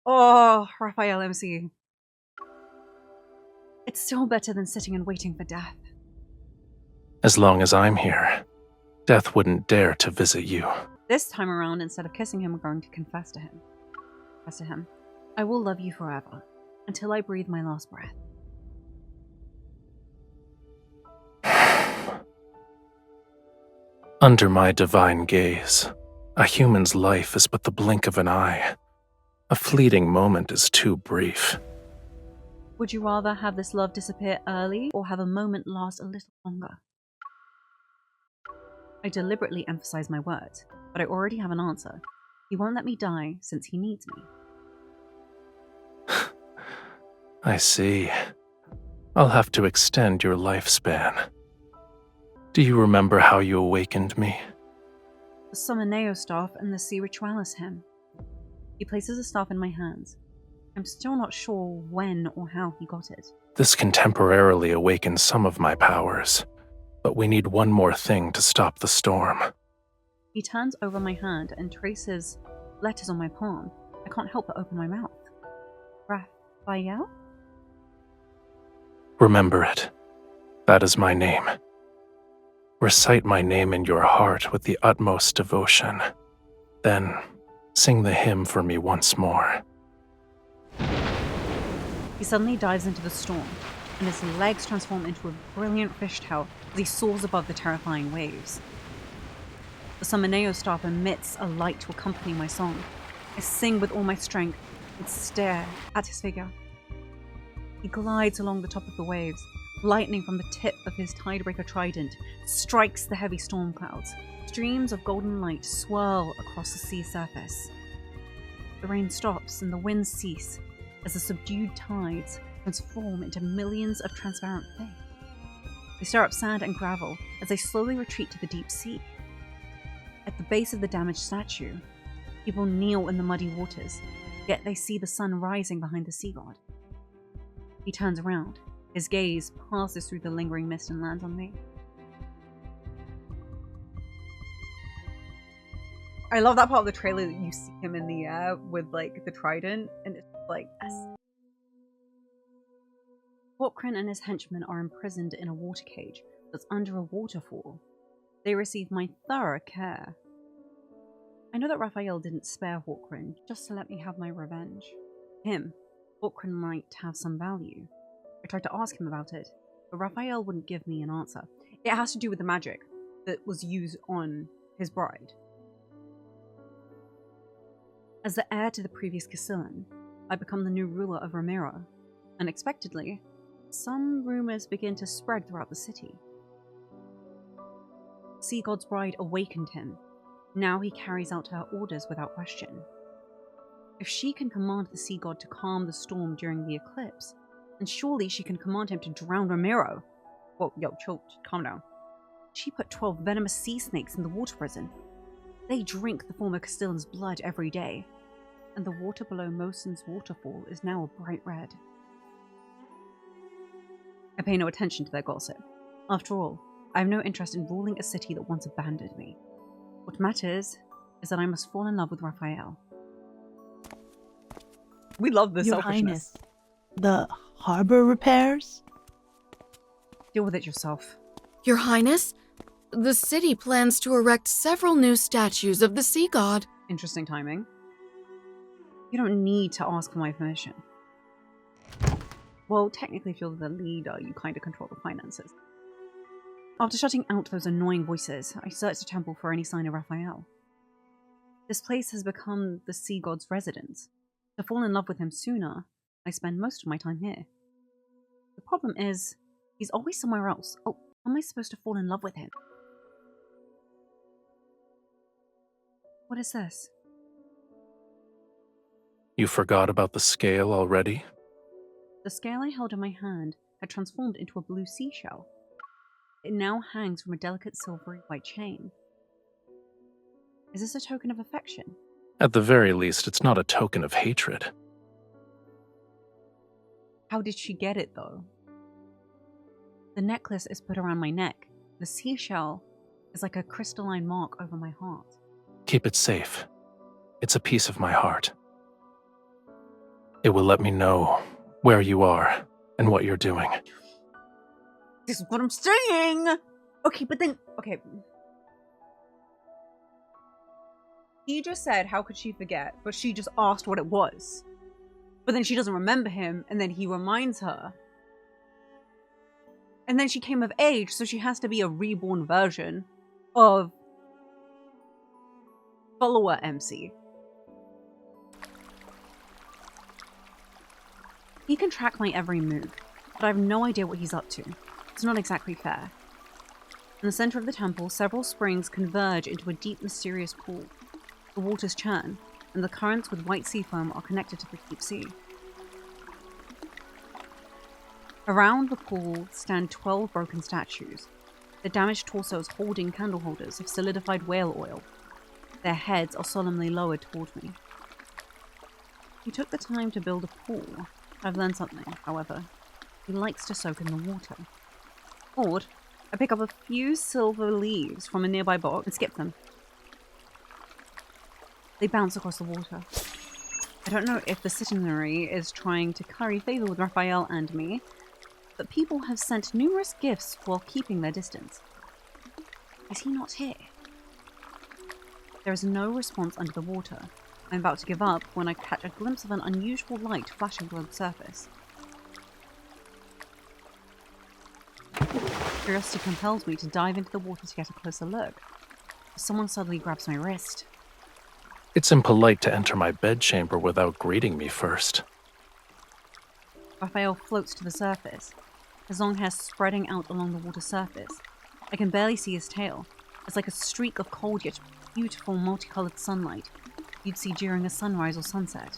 Oh, Rafayel MC. It's still better than sitting and waiting for death. As long as I'm here, death wouldn't dare to visit you. This time around, instead of kissing him, we're going to confess to him. Confess to him. I will love you forever, until I breathe my last breath. Under my divine gaze, a human's life is but the blink of an eye. A fleeting moment is too brief. Would you rather have this love disappear early or have a moment last a little longer? I deliberately emphasize my words, but I already have an answer. He won't let me die since he needs me. I see. I'll have to extend your lifespan. Do you remember how you awakened me? The Summoneo staff and the Sea Ritualis hymn. He places a staff in my hands. I'm still not sure when or how he got it. This can temporarily awaken some of my powers, but we need one more thing to stop the storm. He turns over my hand and traces letters on my palm. I can't help but open my mouth. Rafayel? Remember it. That is my name. Recite my name in your heart with the utmost devotion. Then, sing the hymn for me once more. He suddenly dives into the storm, and his legs transform into a brilliant fishtail as he soars above the terrifying waves. The Summoneo staff emits a light to accompany my song. I sing with all my strength and stare at his figure. He glides along the top of the waves. Lightning from the tip of his tidebreaker trident strikes the heavy storm clouds. Streams of golden light swirl across the sea surface. The rain stops and the winds cease as the subdued tides transform into millions of transparent things. They stir up sand and gravel as they slowly retreat to the deep sea. At the base of the damaged statue, people kneel in the muddy waters, yet they see the sun rising behind the sea god. He turns around. His gaze passes through the lingering mist and lands on me. I love that part of the trailer that you see him in the air with like the trident, and it's like, yes. Hawkrin and his henchmen are imprisoned in a water cage that's under a waterfall. They receive my thorough care. I know that Rafayel didn't spare Hawkrin just to let me have my revenge. Him, Hawkrin might have some value. I tried to ask him about it, but Rafayel wouldn't give me an answer. It has to do with the magic that was used on his bride. As the heir to the previous Castellan, I become the new ruler of Romirro. Unexpectedly, some rumors begin to spread throughout the city. Sea God's bride awakened him. Now he carries out her orders without question. If she can command the Sea God to calm the storm during the eclipse, then surely she can command him to drown Romirro. Whoa, yo, chill, calm down. She put 12 venomous sea snakes in the water prison. They drink the former Castellan's blood every day, and the water below Mosin's waterfall is now a bright red. I pay no attention to their gossip. After all, I have no interest in ruling a city that once abandoned me. What matters is that I must fall in love with Rafayel. We love this Your selfishness. Highness, the harbor repairs? Deal with it yourself. Your Highness, the city plans to erect several new statues of the sea god. Interesting timing. You don't need to ask for my permission. Well, technically if you're the leader, you kind of control the finances. After shutting out those annoying voices, I searched the temple for any sign of Rafayel. This place has become the sea god's residence. To fall in love with him sooner, I spend most of my time here. The problem is, he's always somewhere else. Oh, how am I supposed to fall in love with him? What is this? You forgot about the scale already? The scale I held in my hand had transformed into a blue seashell. It now hangs from a delicate silvery white chain. Is this a token of affection? At the very least, it's not a token of hatred. How did she get it, though? The necklace is put around my neck. The seashell is like a crystalline mark over my heart. Keep it safe. It's a piece of my heart. It will let me know where you are and what you're doing. This is what I'm saying! Okay, but then... Okay. He just said, how could she forget? But she just asked what it was. But then she doesn't remember him, and then he reminds her. And then she came of age, so she has to be a reborn version of follower MC. He can track my every move, but I have no idea what he's up to. It's not exactly fair. In the center of the temple, several springs converge into a deep, mysterious pool. The waters churn, and the currents with white sea foam are connected to the deep sea. Around the pool stand 12 broken statues. Their damaged torsos holding candle holders of solidified whale oil. Their heads are solemnly lowered toward me. He took the time to build a pool. I've learned something, however. He likes to soak in the water. Bored, I pick up a few silver leaves from a nearby box and skip them. They bounce across the water. I don't know if the citizenry is trying to curry favor with Rafayel and me, but people have sent numerous gifts while keeping their distance. Is he not here? There is no response under the water. I'm about to give up when I catch a glimpse of an unusual light flashing below the surface. Curiosity compels me to dive into the water to get a closer look. Someone suddenly grabs my wrist. It's impolite to enter my bedchamber without greeting me first. Rafayel floats to the surface, his long hair spreading out along the water surface. I can barely see his tail. It's like a streak of cold yet beautiful multicolored sunlight you'd see during a sunrise or sunset.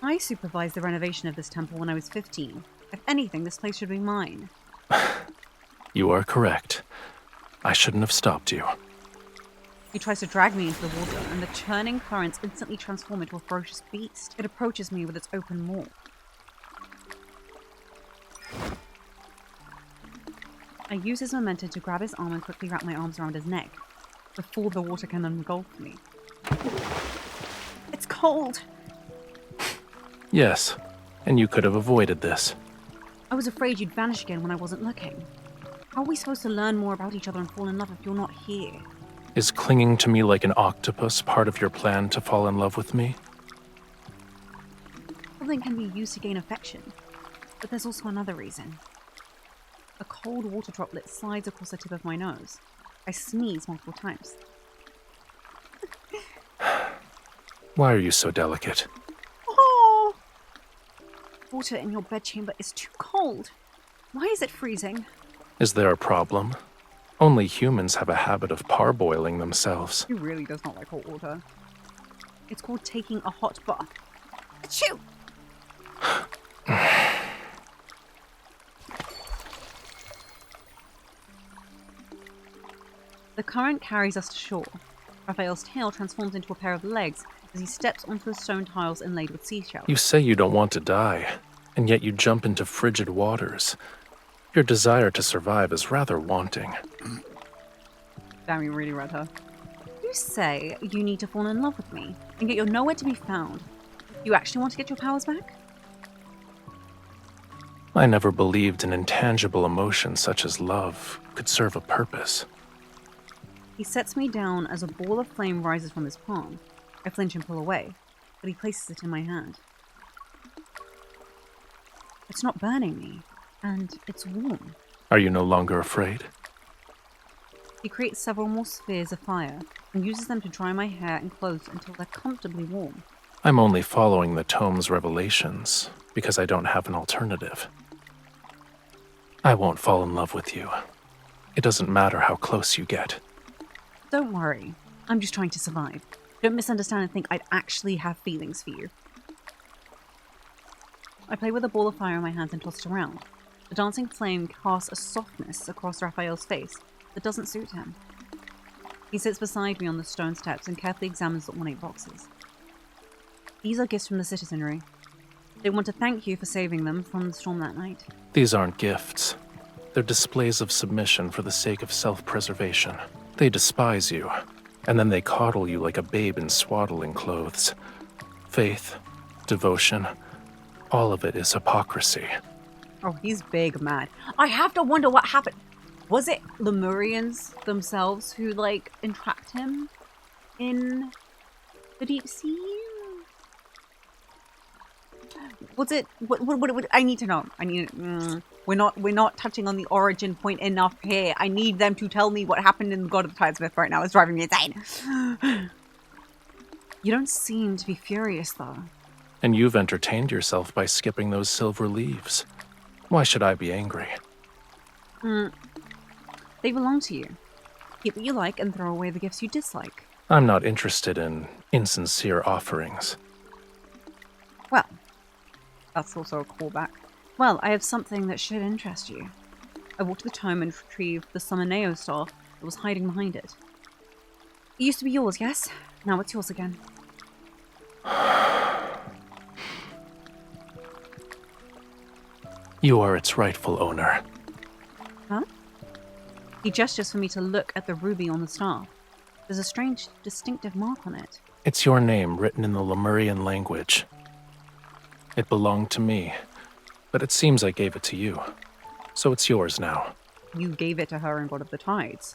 I supervised the renovation of this temple when I was 15. If anything, this place should be mine. You are correct. I shouldn't have stopped you. He tries to drag me into the water, and the churning currents instantly transform into a ferocious beast. It approaches me with its open maw. I use his momentum to grab his arm and quickly wrap my arms around his neck, before the water can engulf me. It's cold! Yes, and you could have avoided this. I was afraid you'd vanish again when I wasn't looking. How are we supposed to learn more about each other and fall in love if you're not here? Is clinging to me like an octopus part of your plan to fall in love with me? Something can be used to gain affection, but there's also another reason. A cold water droplet slides across the tip of my nose. I sneeze multiple times. Why are you so delicate? Oh! Water in your bedchamber is too cold. Why is it freezing? Is there a problem? Only humans have a habit of parboiling themselves. He really does not like hot water. It's called taking a hot bath. Achoo! The current carries us to shore. Rafayel's tail transforms into a pair of legs as he steps onto the stone tiles inlaid with seashells. You say you don't want to die, and yet you jump into frigid waters. Your desire to survive is rather wanting. Damn, you really read her. You say you need to fall in love with me, and yet you're nowhere to be found. You actually want to get your powers back? I never believed an intangible emotion such as love could serve a purpose. He sets me down as a ball of flame rises from his palm. I flinch and pull away, but he places it in my hand. It's not burning me, and it's warm. Are you no longer afraid? He creates several more spheres of fire and uses them to dry my hair and clothes until they're comfortably warm. I'm only following the tome's revelations because I don't have an alternative. I won't fall in love with you. It doesn't matter how close you get. Don't worry. I'm just trying to survive. Don't misunderstand and think I'd actually have feelings for you. I play with a ball of fire in my hands and toss it around. The dancing flame casts a softness across Raphael's face that doesn't suit him. He sits beside me on the stone steps and carefully examines the ornate boxes. These are gifts from the citizenry. They want to thank you for saving them from the storm that night. These aren't gifts. They're displays of submission for the sake of self-preservation. They despise you, and then they coddle you like a babe in swaddling clothes. Faith, devotion, all of it is hypocrisy. Oh, he's big mad. I have to wonder what happened. Was it Lemurians themselves who, like, entrapped him in the deep sea? Was it? What I need to know. I need. We're not touching on the origin point enough here. I need them to tell me what happened in the God of the Tides myth right now. It's driving me insane. You don't seem to be furious, though. And you've entertained yourself by skipping those silver leaves. Why should I be angry? They belong to you. Keep what you like and throw away the gifts you dislike. I'm not interested in insincere offerings. Well, that's also a callback. Well, I have something that should interest you. I walked to the tome and retrieved the Summoneo staff that was hiding behind it. It used to be yours, yes? Now it's yours again. You are its rightful owner. Huh? He gestures for me to look at the ruby on the staff. There's a strange, distinctive mark on it. It's your name written in the Lemurian language. It belonged to me, but it seems I gave it to you. So it's yours now. You gave it to her in God of the Tides.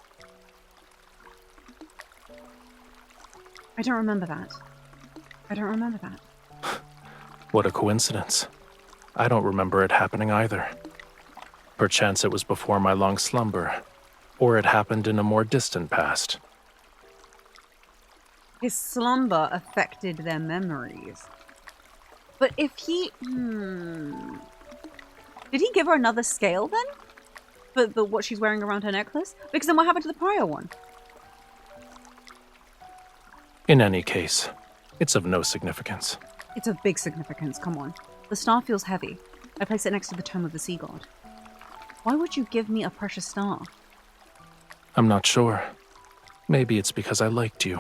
I don't remember that. What a coincidence. I don't remember it happening either. Perchance it was before my long slumber, or it happened in a more distant past. His slumber affected their memories. But if he... Did he give her another scale then? For what she's wearing around her necklace? Because then what happened to the prior one? In any case, it's of no significance. It's of big significance, come on. The star feels heavy. I place it next to the Tome of the Sea God. Why would you give me a precious star? I'm not sure. Maybe it's because I liked you.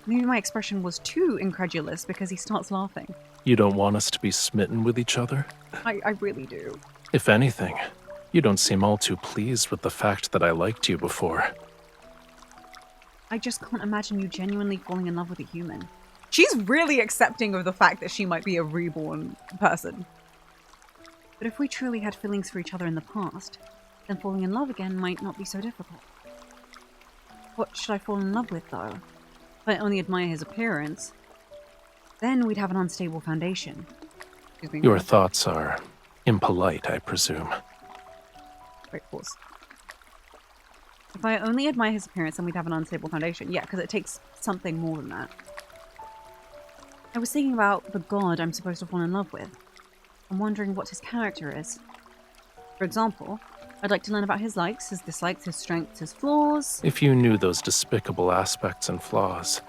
Maybe my expression was too incredulous because he starts laughing. You don't want us to be smitten with each other? I really do. If anything, you don't seem all too pleased with the fact that I liked you before. I just can't imagine you genuinely falling in love with a human. She's really accepting of the fact that she might be a reborn person. But if we truly had feelings for each other in the past, then falling in love again might not be so difficult. What should I fall in love with, though? If I only admire his appearance, then we'd have an unstable foundation. Your thoughts are impolite, I presume. Wait, pause. If I only admire his appearance, then we'd have an unstable foundation. Yeah, because it takes something more than that. I was thinking about the god I'm supposed to fall in love with. I'm wondering what his character is. For example, I'd like to learn about his likes, his dislikes, his strengths, his flaws. If you knew those despicable aspects and flaws,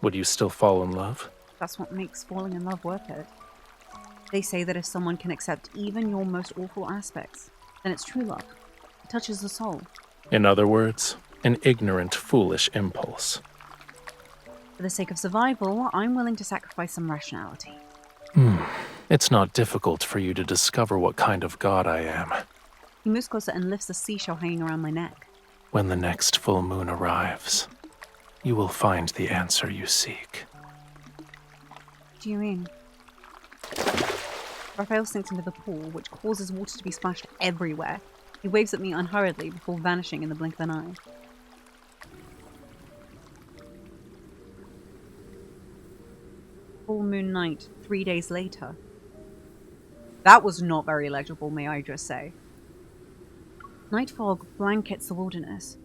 would you still fall in love? That's what makes falling in love worth it. They say that if someone can accept even your most awful aspects, then it's true love. It touches the soul. In other words, an ignorant, foolish impulse. For the sake of survival, I'm willing to sacrifice some rationality. It's not difficult for you to discover what kind of god I am. He moves closer and lifts a seashell hanging around my neck. When the next full moon arrives, you will find the answer you seek. What do you mean? Raphael sinks into the pool, which causes water to be splashed everywhere. He waves at me unhurriedly before vanishing in the blink of an eye. Full moon night, 3 days later. That was not very legible, may I just say. Night fog blankets the wilderness.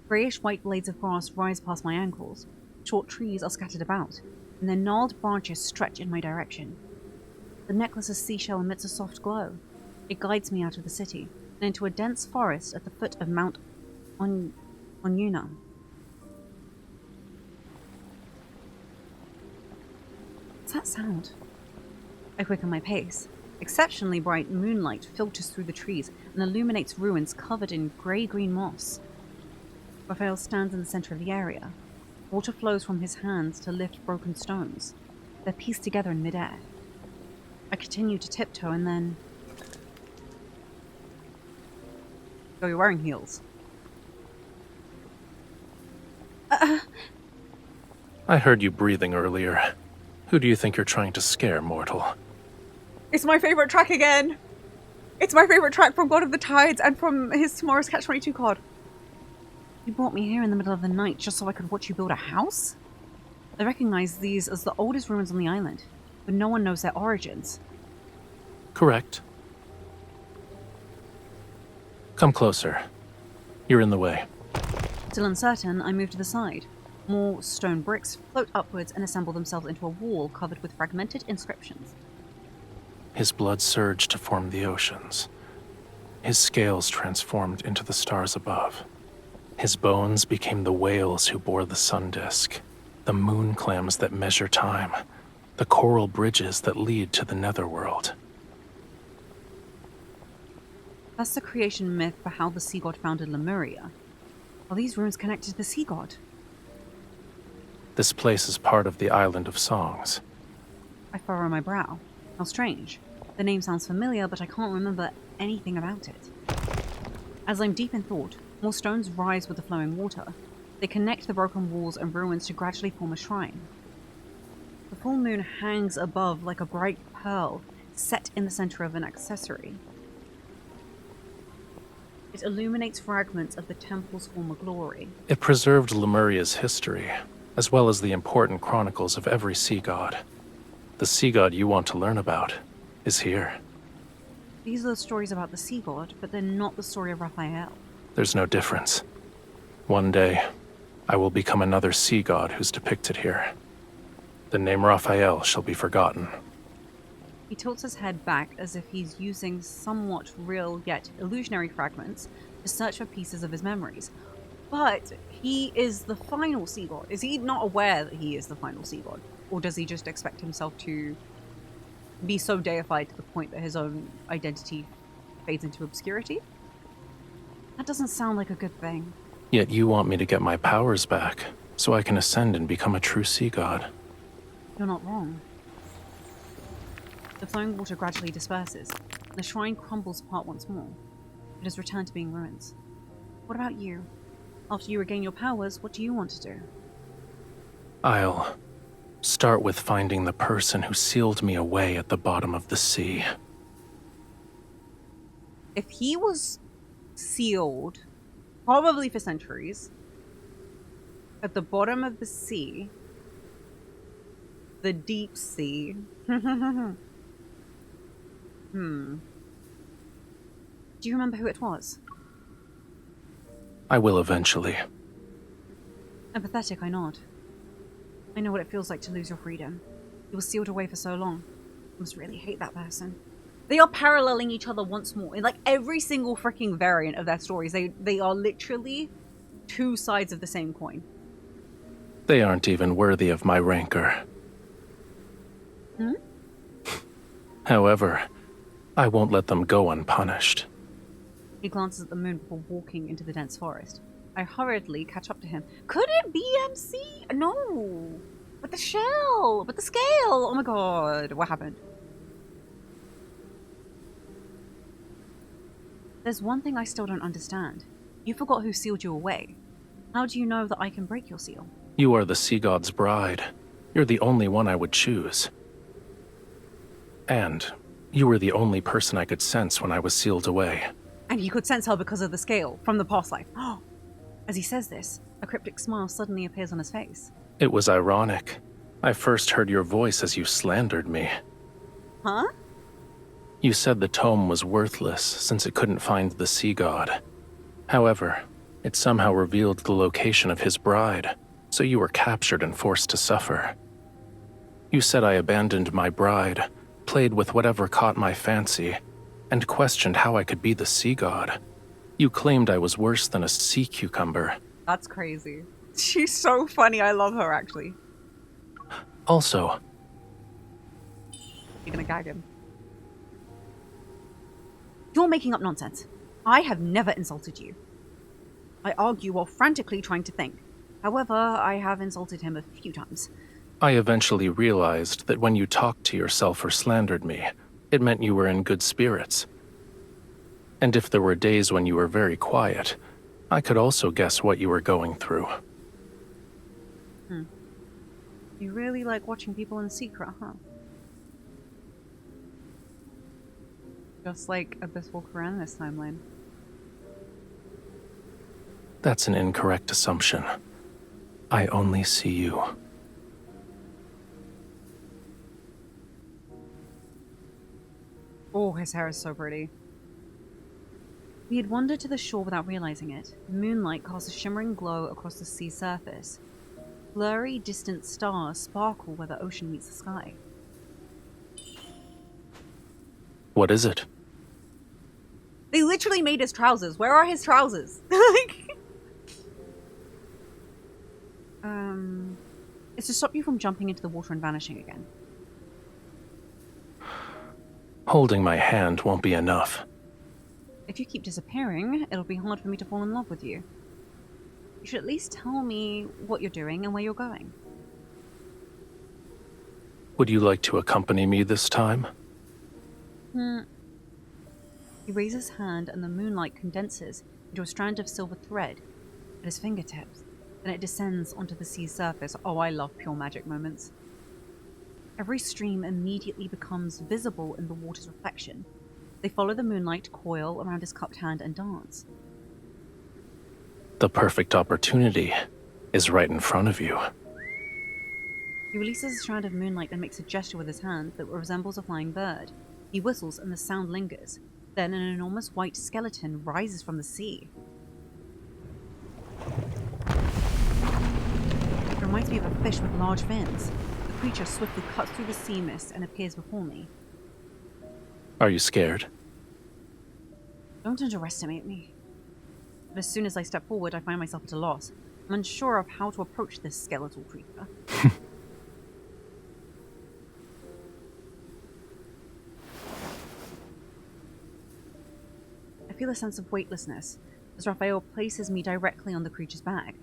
Greyish-white blades of grass rise past my ankles. Short trees are scattered about, and their gnarled branches stretch in my direction. The necklace's seashell emits a soft glow. It guides me out of the city, and into a dense forest at the foot of Mount Onyuna. that sound? I quicken my pace. Exceptionally bright moonlight filters through the trees and illuminates ruins covered in grey-green moss. Rafayel stands in the center of the area. Water flows from his hands to lift broken stones. They're pieced together in midair. I continue to tiptoe and then... Oh, you're wearing heels. I heard you breathing earlier. Who do you think you're trying to scare, mortal? It's my favorite track again! It's my favorite track from God of the Tides and from his Tomorrow's Catch-22 card. You brought me here in the middle of the night just so I could watch you build a house? I recognize these as the oldest ruins on the island, but no one knows their origins. Correct. Come closer. You're in the way. Still uncertain, I move to the side. More stone bricks float upwards and assemble themselves into a wall covered with fragmented inscriptions. His blood surged to form the oceans. His scales transformed into the stars above. His bones became the whales who bore the sun disk, the moon clams that measure time, the coral bridges that lead to the netherworld. That's the creation myth for how the sea god founded Lemuria. Are these ruins connected to the sea god? This place is part of the Island of Songs. I furrow my brow. How strange. The name sounds familiar, but I can't remember anything about it. As I'm deep in thought, more stones rise with the flowing water. They connect the broken walls and ruins to gradually form a shrine. The full moon hangs above like a bright pearl, set in the center of an accessory. It illuminates fragments of the temple's former glory. It preserved Lemuria's history, as well as the important chronicles of every sea god. The sea god you want to learn about is here. These are the stories about the sea god, but they're not the story of Rafayel. There's no difference. One day, I will become another sea god who's depicted here. The name Rafayel shall be forgotten. He tilts his head back as if he's using somewhat real yet illusionary fragments to search for pieces of his memories. But he is the final sea god. Is he not aware that he is the final sea god? Or does he just expect himself to be so deified to the point that his own identity fades into obscurity? That doesn't sound like a good thing. Yet you want me to get my powers back, so I can ascend and become a true sea god. You're not wrong. The flowing water gradually disperses. The shrine crumbles apart once more. It has returned to being ruins. What about you? After you regain your powers, what do you want to do? I'll start with finding the person who sealed me away at the bottom of the sea. If he was sealed, probably for centuries, at the bottom of the sea, the deep sea. Do you remember who it was? I will eventually. Empathetic, I nod. I know what it feels like to lose your freedom. You were sealed away for so long. You must really hate that person. They are paralleling each other once more. In like every single freaking variant of their stories, they are literally two sides of the same coin. They aren't even worthy of my rancor. However, I won't let them go unpunished. He glances at the moon before walking into the dense forest. I hurriedly catch up to him. Could it be MC? No! With the shell! With the scale! Oh my god, what happened? There's one thing I still don't understand. You forgot who sealed you away. How do you know that I can break your seal? You are the sea god's bride. You're the only one I would choose. And you were the only person I could sense when I was sealed away. And you could sense her because of the scale from the past life. As he says this, a cryptic smile suddenly appears on his face. It was ironic. I first heard your voice as you slandered me. Huh? You said the tome was worthless since it couldn't find the sea god. However, it somehow revealed the location of his bride, so you were captured and forced to suffer. You said I abandoned my bride, played with whatever caught my fancy, and questioned how I could be the sea god. You claimed I was worse than a sea cucumber. That's crazy. She's so funny. I love her, actually. Also, You're gonna gag him. You're making up nonsense. I have never insulted you. I argue while frantically trying to think. However, I have insulted him a few times. I eventually realized that when you talked to yourself or slandered me, it meant you were in good spirits. And if there were days when you were very quiet, I could also guess what you were going through. You really like watching people in secret, huh? Just like Abyss walk around this timeline. That's an incorrect assumption. I only see you. Oh, his hair is so pretty. We had wandered to the shore without realizing it. Moonlight cast a shimmering glow across the sea surface. Blurry, distant stars sparkle where the ocean meets the sky. What is it? They literally made his trousers. Where are his trousers? Like, it's to stop you from jumping into the water and vanishing again. Holding my hand won't be enough. If you keep disappearing, it'll be hard for me to fall in love with you. You should at least tell me what you're doing and where you're going. Would you like to accompany me this time? He raises his hand and the moonlight condenses into a strand of silver thread at his fingertips. Then it descends onto the sea's surface. Oh, I love pure magic moments. Every stream immediately becomes visible in the water's reflection. They follow the moonlight coil around his cupped hand and dance. The perfect opportunity is right in front of you. He releases a strand of moonlight and makes a gesture with his hand that resembles a flying bird. He whistles and the sound lingers. Then an enormous white skeleton rises from the sea. It reminds me of a fish with large fins. The creature swiftly cuts through the sea mist and appears before me. Are you scared? Don't underestimate me. But as soon as I step forward, I find myself at a loss. I'm unsure of how to approach this skeletal creature. I feel a sense of weightlessness as Rafayel places me directly on the creature's back.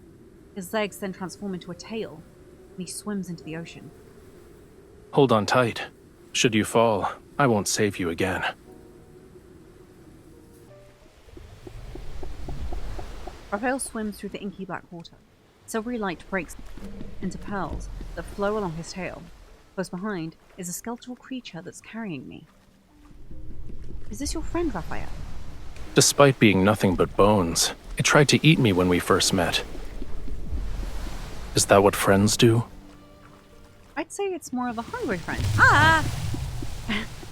His legs then transform into a tail, and he swims into the ocean. Hold on tight. Should you fall, I won't save you again. Rafayel swims through the inky black water. Silvery light breaks into pearls that flow along his tail. Close behind is a skeletal creature that's carrying me. Is this your friend, Rafayel? Despite being nothing but bones, it tried to eat me when we first met. Is that what friends do? I'd say it's more of a hungry friend. Ah!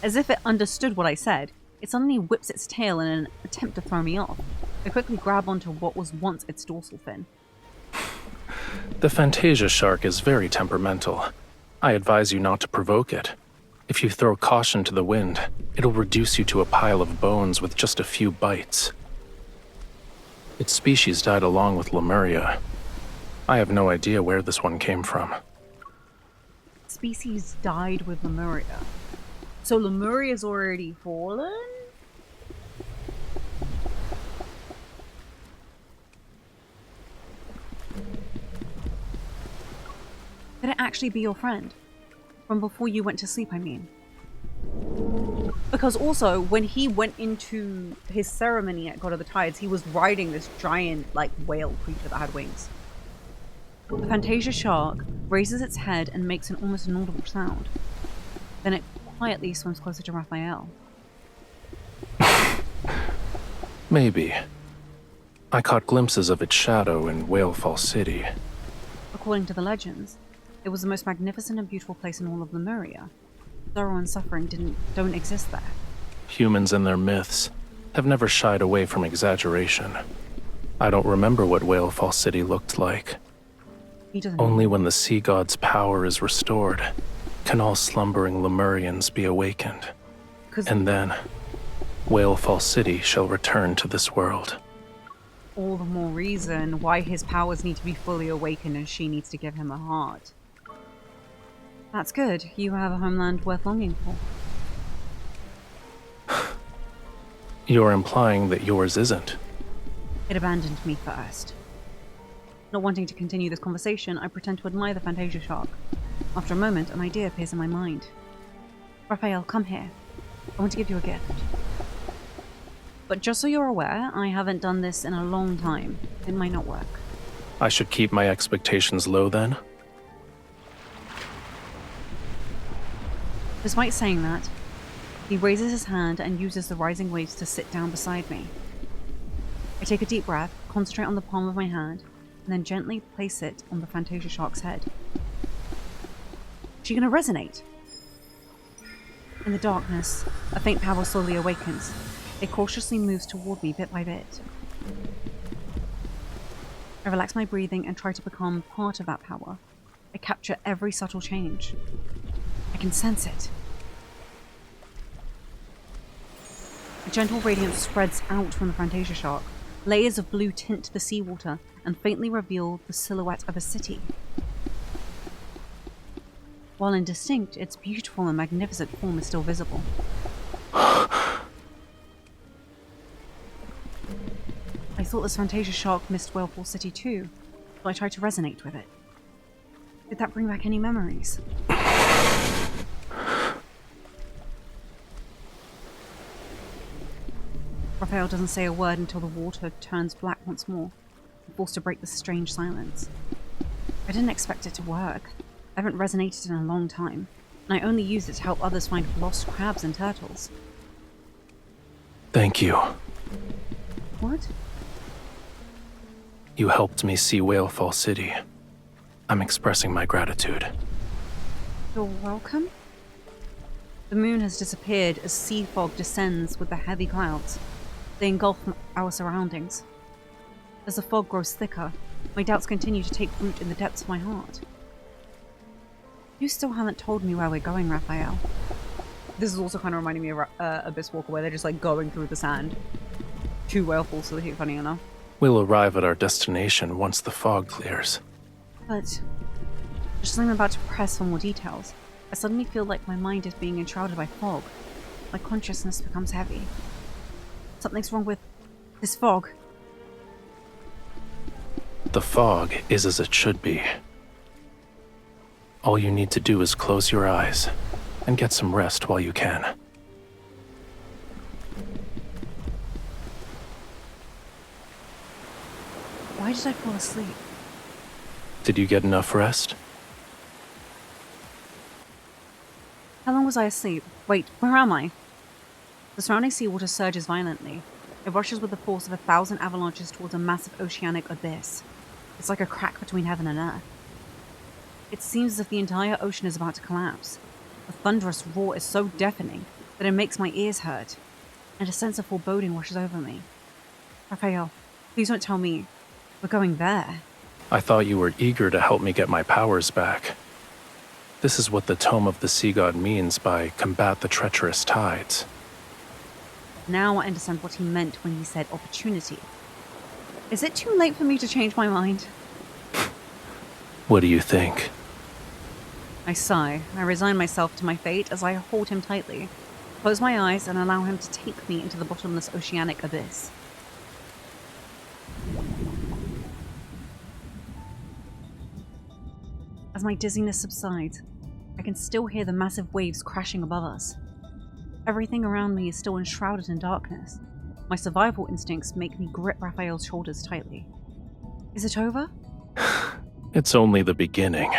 As if it understood what I said, it suddenly whips its tail in an attempt to throw me off. I quickly grab onto what was once its dorsal fin. The Fantasia shark is very temperamental. I advise you not to provoke it. If you throw caution to the wind, it'll reduce you to a pile of bones with just a few bites. Its species died along with Lemuria. I have no idea where this one came from. Species died with Lemuria. So Lemuria's already fallen? Could it actually be your friend? From before you went to sleep, I mean. Because also, when he went into his ceremony at God of the Tides, he was riding this giant, like, whale creature that had wings. The Fantasia shark raises its head and makes an almost inaudible sound. Then it quietly swims closer to Rafayel. Maybe. I caught glimpses of its shadow in Whalefall City. According to the legends, it was the most magnificent and beautiful place in all of Lemuria. Sorrow and suffering don't exist there. Humans and their myths have never shied away from exaggeration. I don't remember what Whalefall City looked like. He doesn't. Only when the sea god's power is restored can all slumbering Lemurians be awakened. And then, Whalefall City shall return to this world. All the more reason why his powers need to be fully awakened and she needs to give him a heart. That's good. You have a homeland worth longing for. You're implying that yours isn't. It abandoned me first. Not wanting to continue this conversation, I pretend to admire the Fantasia shark. After a moment, an idea appears in my mind. Raphael, come here. I want to give you a gift. But just so you're aware, I haven't done this in a long time. It might not work. I should keep my expectations low then? Despite saying that, he raises his hand and uses the rising waves to sit down beside me. I take a deep breath, concentrate on the palm of my hand, and then gently place it on the Fantasia shark's head. Is she gonna resonate? In the darkness, a faint power slowly awakens. It cautiously moves toward me bit by bit. I relax my breathing and try to become part of that power. I capture every subtle change. I can sense it. A gentle radiance spreads out from the Fantasia shark. Layers of blue tint the seawater and faintly reveal the silhouette of a city. While indistinct, its beautiful and magnificent form is still visible. I thought this Fantasia shark missed Whalefall City too, so I tried to resonate with it. Did that bring back any memories? Raphael doesn't say a word until the water turns black once more, forced to break the strange silence. I didn't expect it to work. I haven't resonated in a long time, and I only use it to help others find lost crabs and turtles. Thank you. What? You helped me see Whalefall City. I'm expressing my gratitude. You're welcome? The moon has disappeared as sea fog descends with the heavy clouds. They engulf our surroundings. As the fog grows thicker, my doubts continue to take root in the depths of my heart. You still haven't told me where we're going, Raphael. This is also kind of reminding me of Abyss Walker, where they're just like going through the sand. To Whalefall City, funny enough. We'll arrive at our destination once the fog clears. But just as I'm about to press for more details, I suddenly feel like my mind is being enshrouded by fog. My consciousness becomes heavy. Something's wrong with this fog. The fog is as it should be. All you need to do is close your eyes and get some rest while you can. Why did I fall asleep? Did you get enough rest? How long was I asleep? Wait, where am I? The surrounding seawater surges violently. It rushes with the force of 1,000 avalanches towards a massive oceanic abyss. It's like a crack between heaven and earth. It seems as if the entire ocean is about to collapse. The thunderous roar is so deafening that it makes my ears hurt, and a sense of foreboding washes over me. Raphael, please don't tell me we're going there. I thought you were eager to help me get my powers back. This is what the Tome of the Sea God means by combat the treacherous tides. Now I understand what he meant when he said opportunity. Is it too late for me to change my mind? What do you think? I sigh. I resign myself to my fate as I hold him tightly, close my eyes and allow him to take me into the bottomless oceanic abyss. As my dizziness subsides, I can still hear the massive waves crashing above us. Everything around me is still enshrouded in darkness. My survival instincts make me grip Raphael's shoulders tightly. Is it over? It's only the beginning.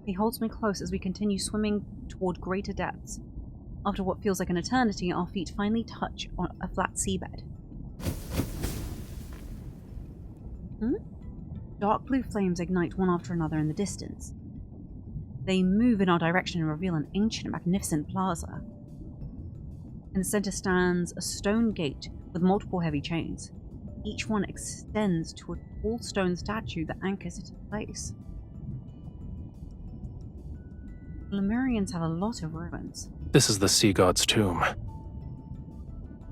He holds me close as we continue swimming toward greater depths. After what feels like an eternity, our feet finally touch on a flat seabed. Dark blue flames ignite one after another in the distance. They move in our direction and reveal an ancient and magnificent plaza. In the center stands a stone gate with multiple heavy chains. Each one extends to a tall stone statue that anchors it in place. The Lemurians have a lot of ruins. This is the Sea God's tomb.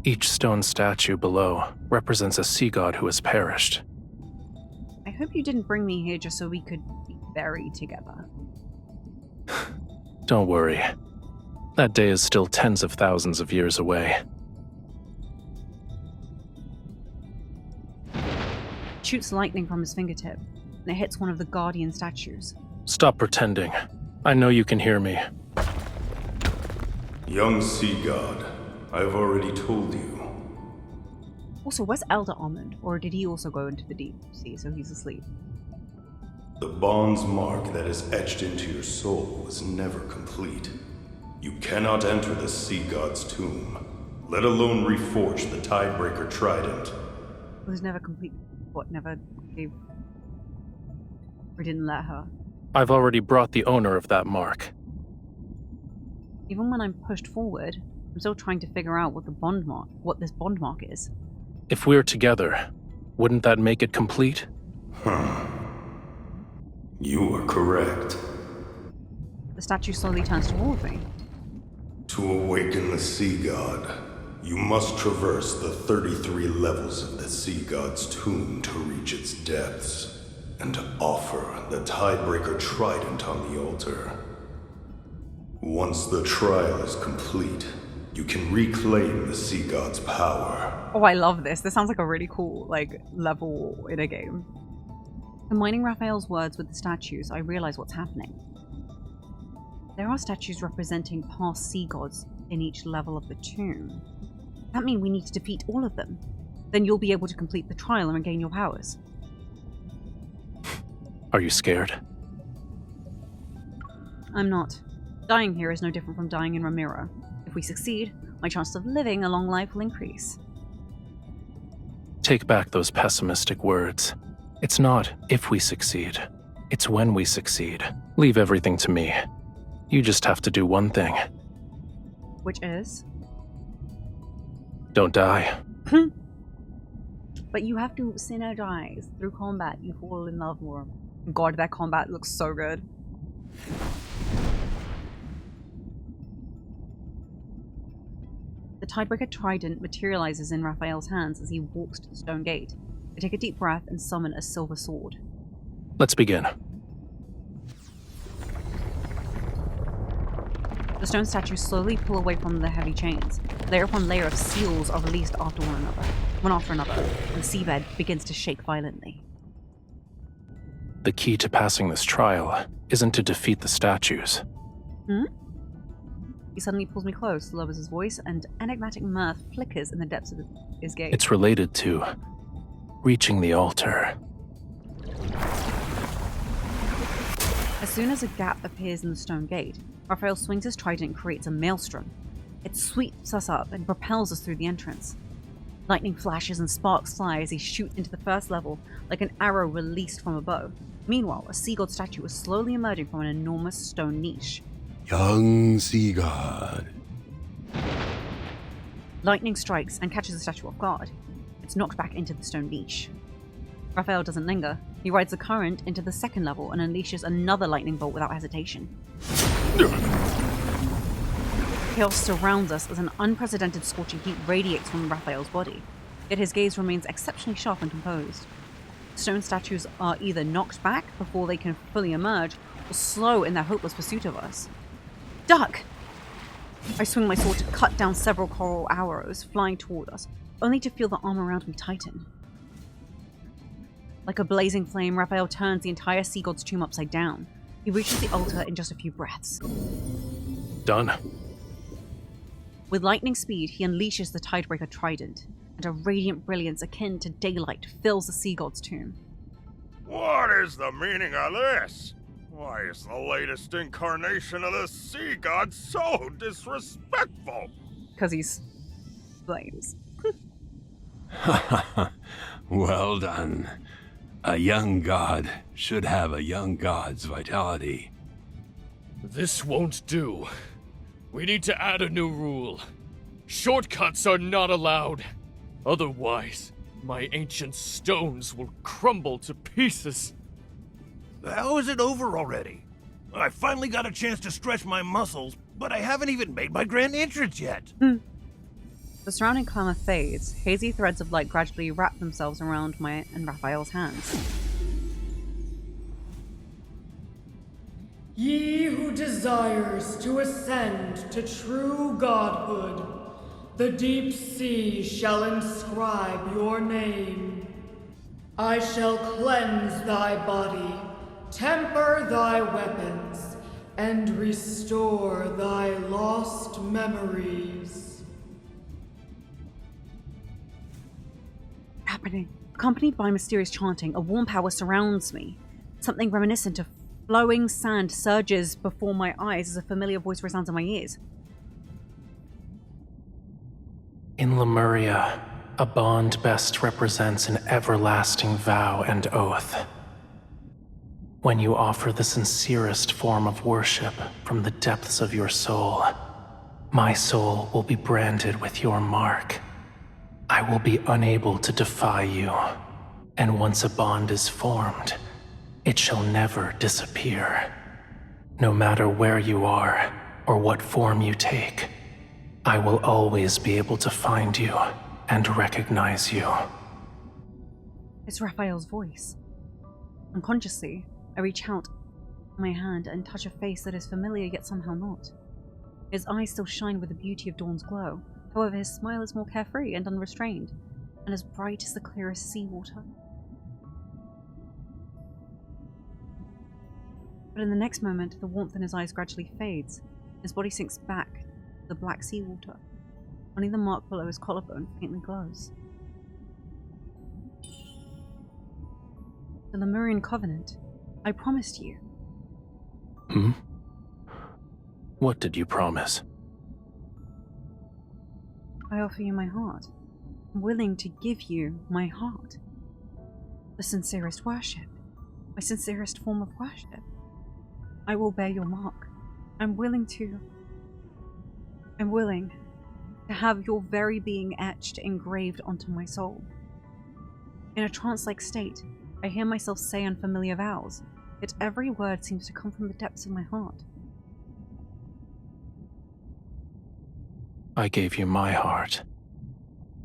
Each stone statue below represents a sea god who has perished. I hope you didn't bring me here just so we could be buried together. Don't worry. That day is still tens of thousands of years away. Shoots lightning from his fingertip, and it hits one of the guardian statues. Stop pretending. I know you can hear me. Young sea god, I've already told you. Also, where's Elder Almond? Or did he also go into the deep sea, so he's asleep? The bond's mark that is etched into your soul was never complete. You cannot enter the sea god's tomb, let alone reforge the Tidebreaker trident. It was never complete. What, never gave... Or didn't let her? I've already brought the owner of that mark. Even when I'm pushed forward, I'm still trying to figure out what this bond mark is. If we're together, wouldn't that make it complete? You are correct. The statue slowly turns toward me. To awaken the sea god, you must traverse the 33 levels of the sea god's tomb to reach its depths, and to offer the Tidebreaker trident on the altar. Once the trial is complete, you can reclaim the sea god's power. Oh, I love this. This sounds like a really cool, level in a game. Combining Raphael's words with the statues, I realize what's happening. There are statues representing past sea gods in each level of the tomb. That means we need to defeat all of them. Then you'll be able to complete the trial and regain your powers. Are you scared? I'm not. Dying here is no different from dying in Romirro. If we succeed, my chance of living a long life will increase. Take back those pessimistic words. It's not if we succeed. It's when we succeed. Leave everything to me. You just have to do one thing. Which is? Don't die. But you have to synergize. Through combat, you fall in love more. God, that combat looks so good. The Tidebreaker trident materializes in Raphael's hands as he walks to the stone gate. I take a deep breath and summon a silver sword. Let's begin. The stone statues slowly pull away from the heavy chains. Layer upon layer of seals are released one after another, and the seabed begins to shake violently. The key to passing this trial isn't to defeat the statues. He suddenly pulls me close, lowers his voice, and enigmatic mirth flickers in the depths of his gaze. It's related to reaching the altar. As soon as a gap appears in the stone gate, Raphael swings his trident and creates a maelstrom. It sweeps us up and propels us through the entrance. Lightning flashes and sparks fly as he shoots into the first level like an arrow released from a bow. Meanwhile, a sea god statue is slowly emerging from an enormous stone niche. Young sea god. Lightning strikes and catches the statue off guard. It's knocked back into the stone niche. Raphael doesn't linger. He rides the current into the second level and unleashes another lightning bolt without hesitation. Chaos surrounds us as an unprecedented scorching heat radiates from Raphael's body, yet his gaze remains exceptionally sharp and composed. Stone statues are either knocked back before they can fully emerge, or slow in their hopeless pursuit of us. Duck! I swing my sword to cut down several coral arrows flying toward us, only to feel the arm around me tighten. Like a blazing flame, Raphael turns the entire sea god's tomb upside down. He reaches the altar in just a few breaths. Done. With lightning speed, he unleashes the Tidebreaker trident, and a radiant brilliance akin to daylight fills the sea god's tomb. What is the meaning of this? Why is the latest incarnation of the sea god so disrespectful? Because he's flames. Well done. A young god should have a young god's vitality. This won't do. We need to add a new rule. Shortcuts are not allowed. Otherwise, my ancient stones will crumble to pieces. How is it over already? I finally got a chance to stretch my muscles, but I haven't even made my grand entrance yet. The surrounding clamor fades. Hazy threads of light gradually wrap themselves around my and Raphael's hands. Ye who desires to ascend to true godhood, the deep sea shall inscribe your name. I shall cleanse thy body, temper thy weapons, and restore thy lost memories. Happening. Accompanied by mysterious chanting, a warm power surrounds me. Something reminiscent of flowing sand surges before my eyes as a familiar voice resounds in my ears. In Lemuria, a bond best represents an everlasting vow and oath. When you offer the sincerest form of worship from the depths of your soul, my soul will be branded with your mark. I will be unable to defy you, and once a bond is formed, it shall never disappear. No matter where you are, or what form you take, I will always be able to find you and recognize you. It's Raphael's voice. Unconsciously, I reach out my hand and touch a face that is familiar yet somehow not. His eyes still shine with the beauty of dawn's glow. However, his smile is more carefree and unrestrained, and as bright as the clearest seawater. But in the next moment, the warmth in his eyes gradually fades. His body sinks back to the black seawater. Only the mark below his collarbone faintly glows. The Lemurian covenant. I promised you. Hmm? What did you promise? I offer you my heart. I'm willing to give you my heart. The sincerest worship. My sincerest form of worship. I will bear your mark. I'm willing to have your very being etched, engraved onto my soul. In a trance-like state, I hear myself say unfamiliar vows, yet every word seems to come from the depths of my heart. I gave you my heart.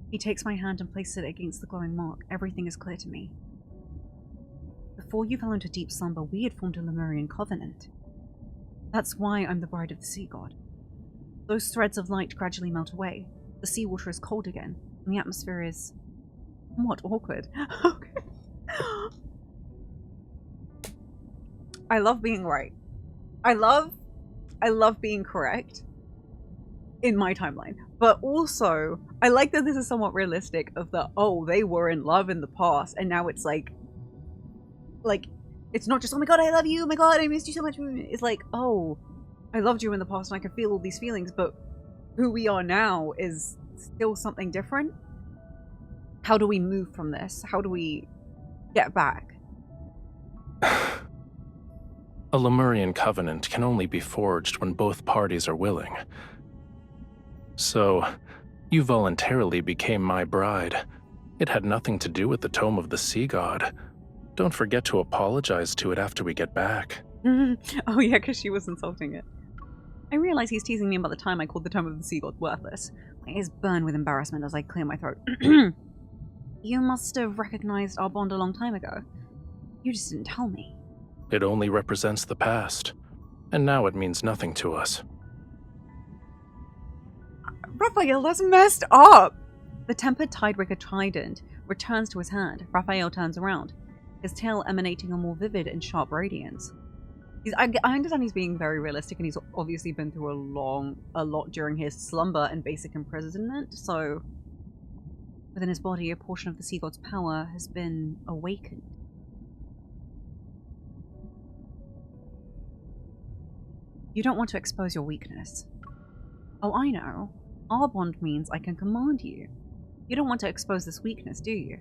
He takes my hand and places it against the glowing mark. Everything is clear to me. Before you fell into deep slumber, we had formed a Lemurian covenant. That's why I'm the bride of the sea god. Those threads of light gradually melt away. The seawater is cold again, and the atmosphere is somewhat awkward. I love being right. I love being correct in my timeline. But also, I like that this is somewhat realistic of the, oh, they were in love in the past, and now it's like, it's not just, oh my god, I love you, oh my god, I missed you so much. It's like, oh, I loved you in the past and I can feel all these feelings, but who we are now is still something different. How do we move from this? How do we get back? A Lemurian covenant can only be forged when both parties are willing. So, you voluntarily became my bride. It had nothing to do with the Tome of the Sea God. Don't forget to apologize to it after we get back. Oh yeah, because she was insulting it. I realize he's teasing me about the time I called the Tome of the Sea God worthless. My ears burn with embarrassment as I clear my throat. You must have recognized our bond a long time ago. You just didn't tell me. It only represents the past, and now it means nothing to us. Raphael, that's messed up! The tempered Tidewigger trident returns to his hand. Raphael turns around, his tail emanating a more vivid and sharp radiance. I understand he's being very realistic, and he's obviously been through a lot during his slumber and basic imprisonment, so within his body, a portion of the sea god's power has been awakened. You don't want to expose your weakness. Oh, I know. Our bond means I can command you. You don't want to expose this weakness, do you?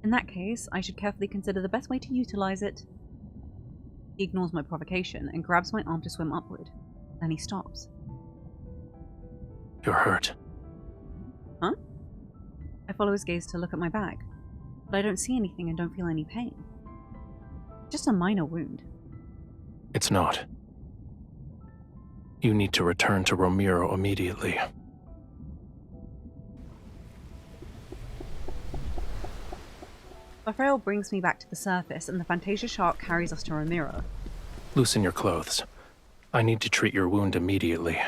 In that case, I should carefully consider the best way to utilize it. He ignores my provocation and grabs my arm to swim upward. Then he stops. You're hurt. Huh? I follow his gaze to look at my bag, but I don't see anything and don't feel any pain. Just a minor wound. It's not. You need to return to Romirro immediately. Rafayel brings me back to the surface, and the Fantasia shark carries us to Romirro. Loosen your clothes. I need to treat your wound immediately.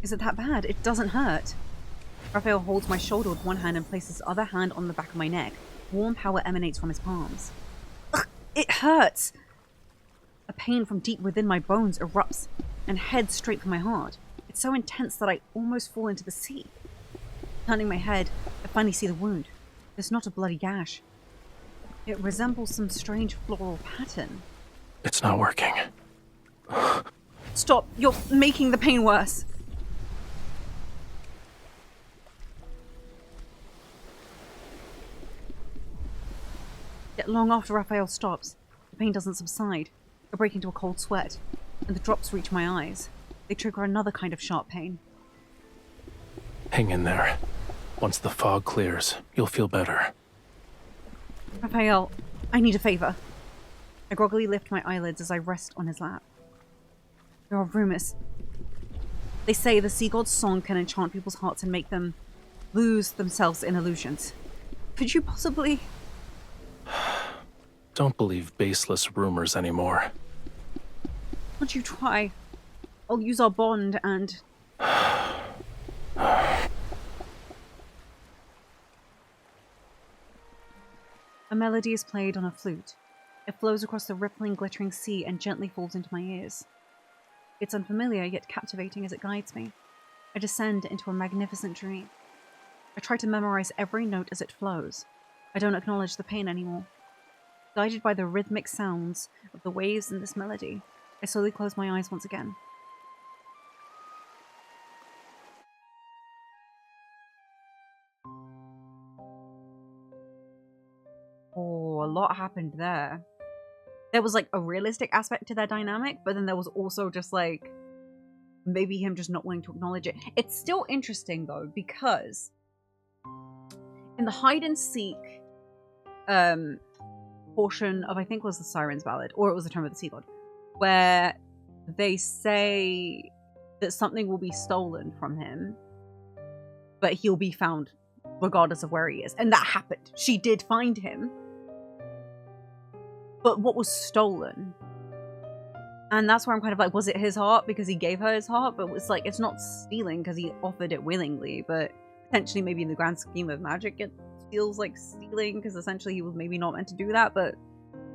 Is it that bad? It doesn't hurt. Rafayel holds my shoulder with one hand and places his other hand on the back of my neck. Warm power emanates from his palms. Ugh, it hurts! A pain from deep within my bones erupts and heads straight for my heart. It's so intense that I almost fall into the sea. Turning my head, I finally see the wound. It's not a bloody gash. It resembles some strange floral pattern. It's not working. Stop! You're making the pain worse! Yet long after Rafayel stops, the pain doesn't subside. I break into a cold sweat, and the drops reach my eyes. They trigger another kind of sharp pain. Hang in there. Once the fog clears, you'll feel better. Rafayel, I need a favor. I groggily lift my eyelids as I rest on his lap. There are rumors. They say the sea god's song can enchant people's hearts and make them lose themselves in illusions. Could you possibly... Don't believe baseless rumors anymore. Won't you try? I'll use our bond and... A melody is played on a flute. It flows across the rippling, glittering sea and gently falls into my ears. It's unfamiliar, yet captivating as it guides me. I descend into a magnificent dream. I try to memorize every note as it flows. I don't acknowledge the pain anymore. Guided by the rhythmic sounds of the waves in this melody, I slowly close my eyes once again. Oh, a lot happened there. There was like a realistic aspect to their dynamic, but then there was also just like maybe him just not wanting to acknowledge it. It's still interesting though, because in the hide and seek portion of, I think was the Siren's Ballad, or it was the Tomb of the Sea God, where they say that something will be stolen from him, but he'll be found regardless of where he is. And that happened. She did find him. But what was stolen? And that's where I'm kind of like, was it his heart because he gave her his heart? But it's like, it's not stealing because he offered it willingly, but potentially maybe in the grand scheme of magic it feels like stealing because essentially he was maybe not meant to do that, but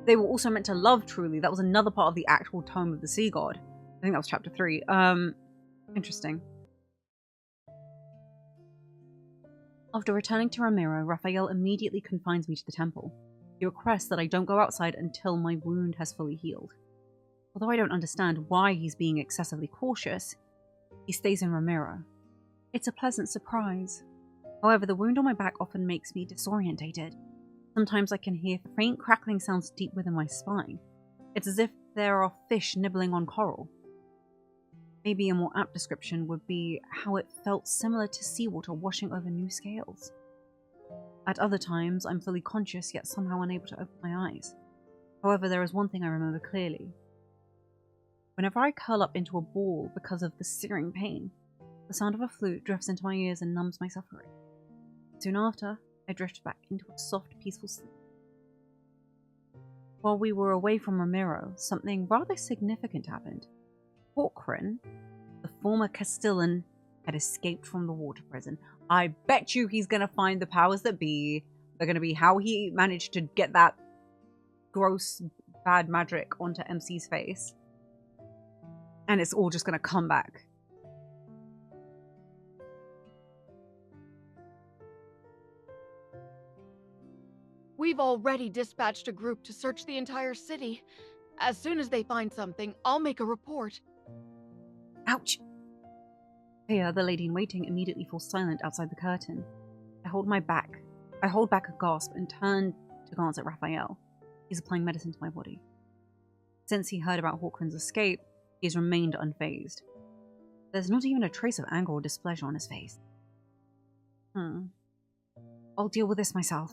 they were also meant to love truly. That was another part of the actual Tome of the Sea God. I think that was chapter 3. Interesting. After returning to Romirro, Rafayel immediately confines me to the temple. He requests that I don't go outside until my wound has fully healed. Although I don't understand why he's being excessively cautious, he stays in Romirro. It's a pleasant surprise. However, the wound on my back often makes me disorientated. Sometimes I can hear faint crackling sounds deep within my spine. It's as if there are fish nibbling on coral. Maybe a more apt description would be how it felt similar to seawater washing over new scales. At other times, I'm fully conscious yet somehow unable to open my eyes. However, there is one thing I remember clearly. Whenever I curl up into a ball because of the searing pain, the sound of a flute drifts into my ears and numbs my suffering. Soon after, I drift back into a soft, peaceful sleep. While we were away from Romirro, something rather significant happened. Corcoran, the former Castellan, had escaped from the water prison. I bet you he's going to find the powers that be. They're going to be how he managed to get that gross, bad magic onto MC's face. And it's all just going to come back. We've already dispatched a group to search the entire city. As soon as they find something, I'll make a report. Ouch! Hiya, the lady-in-waiting, immediately falls silent outside the curtain. I hold back a gasp and turn to glance at Rafayel. He's applying medicine to my body. Since he heard about Hawkran's escape, he has remained unfazed. There's not even a trace of anger or displeasure on his face. I'll deal with this myself.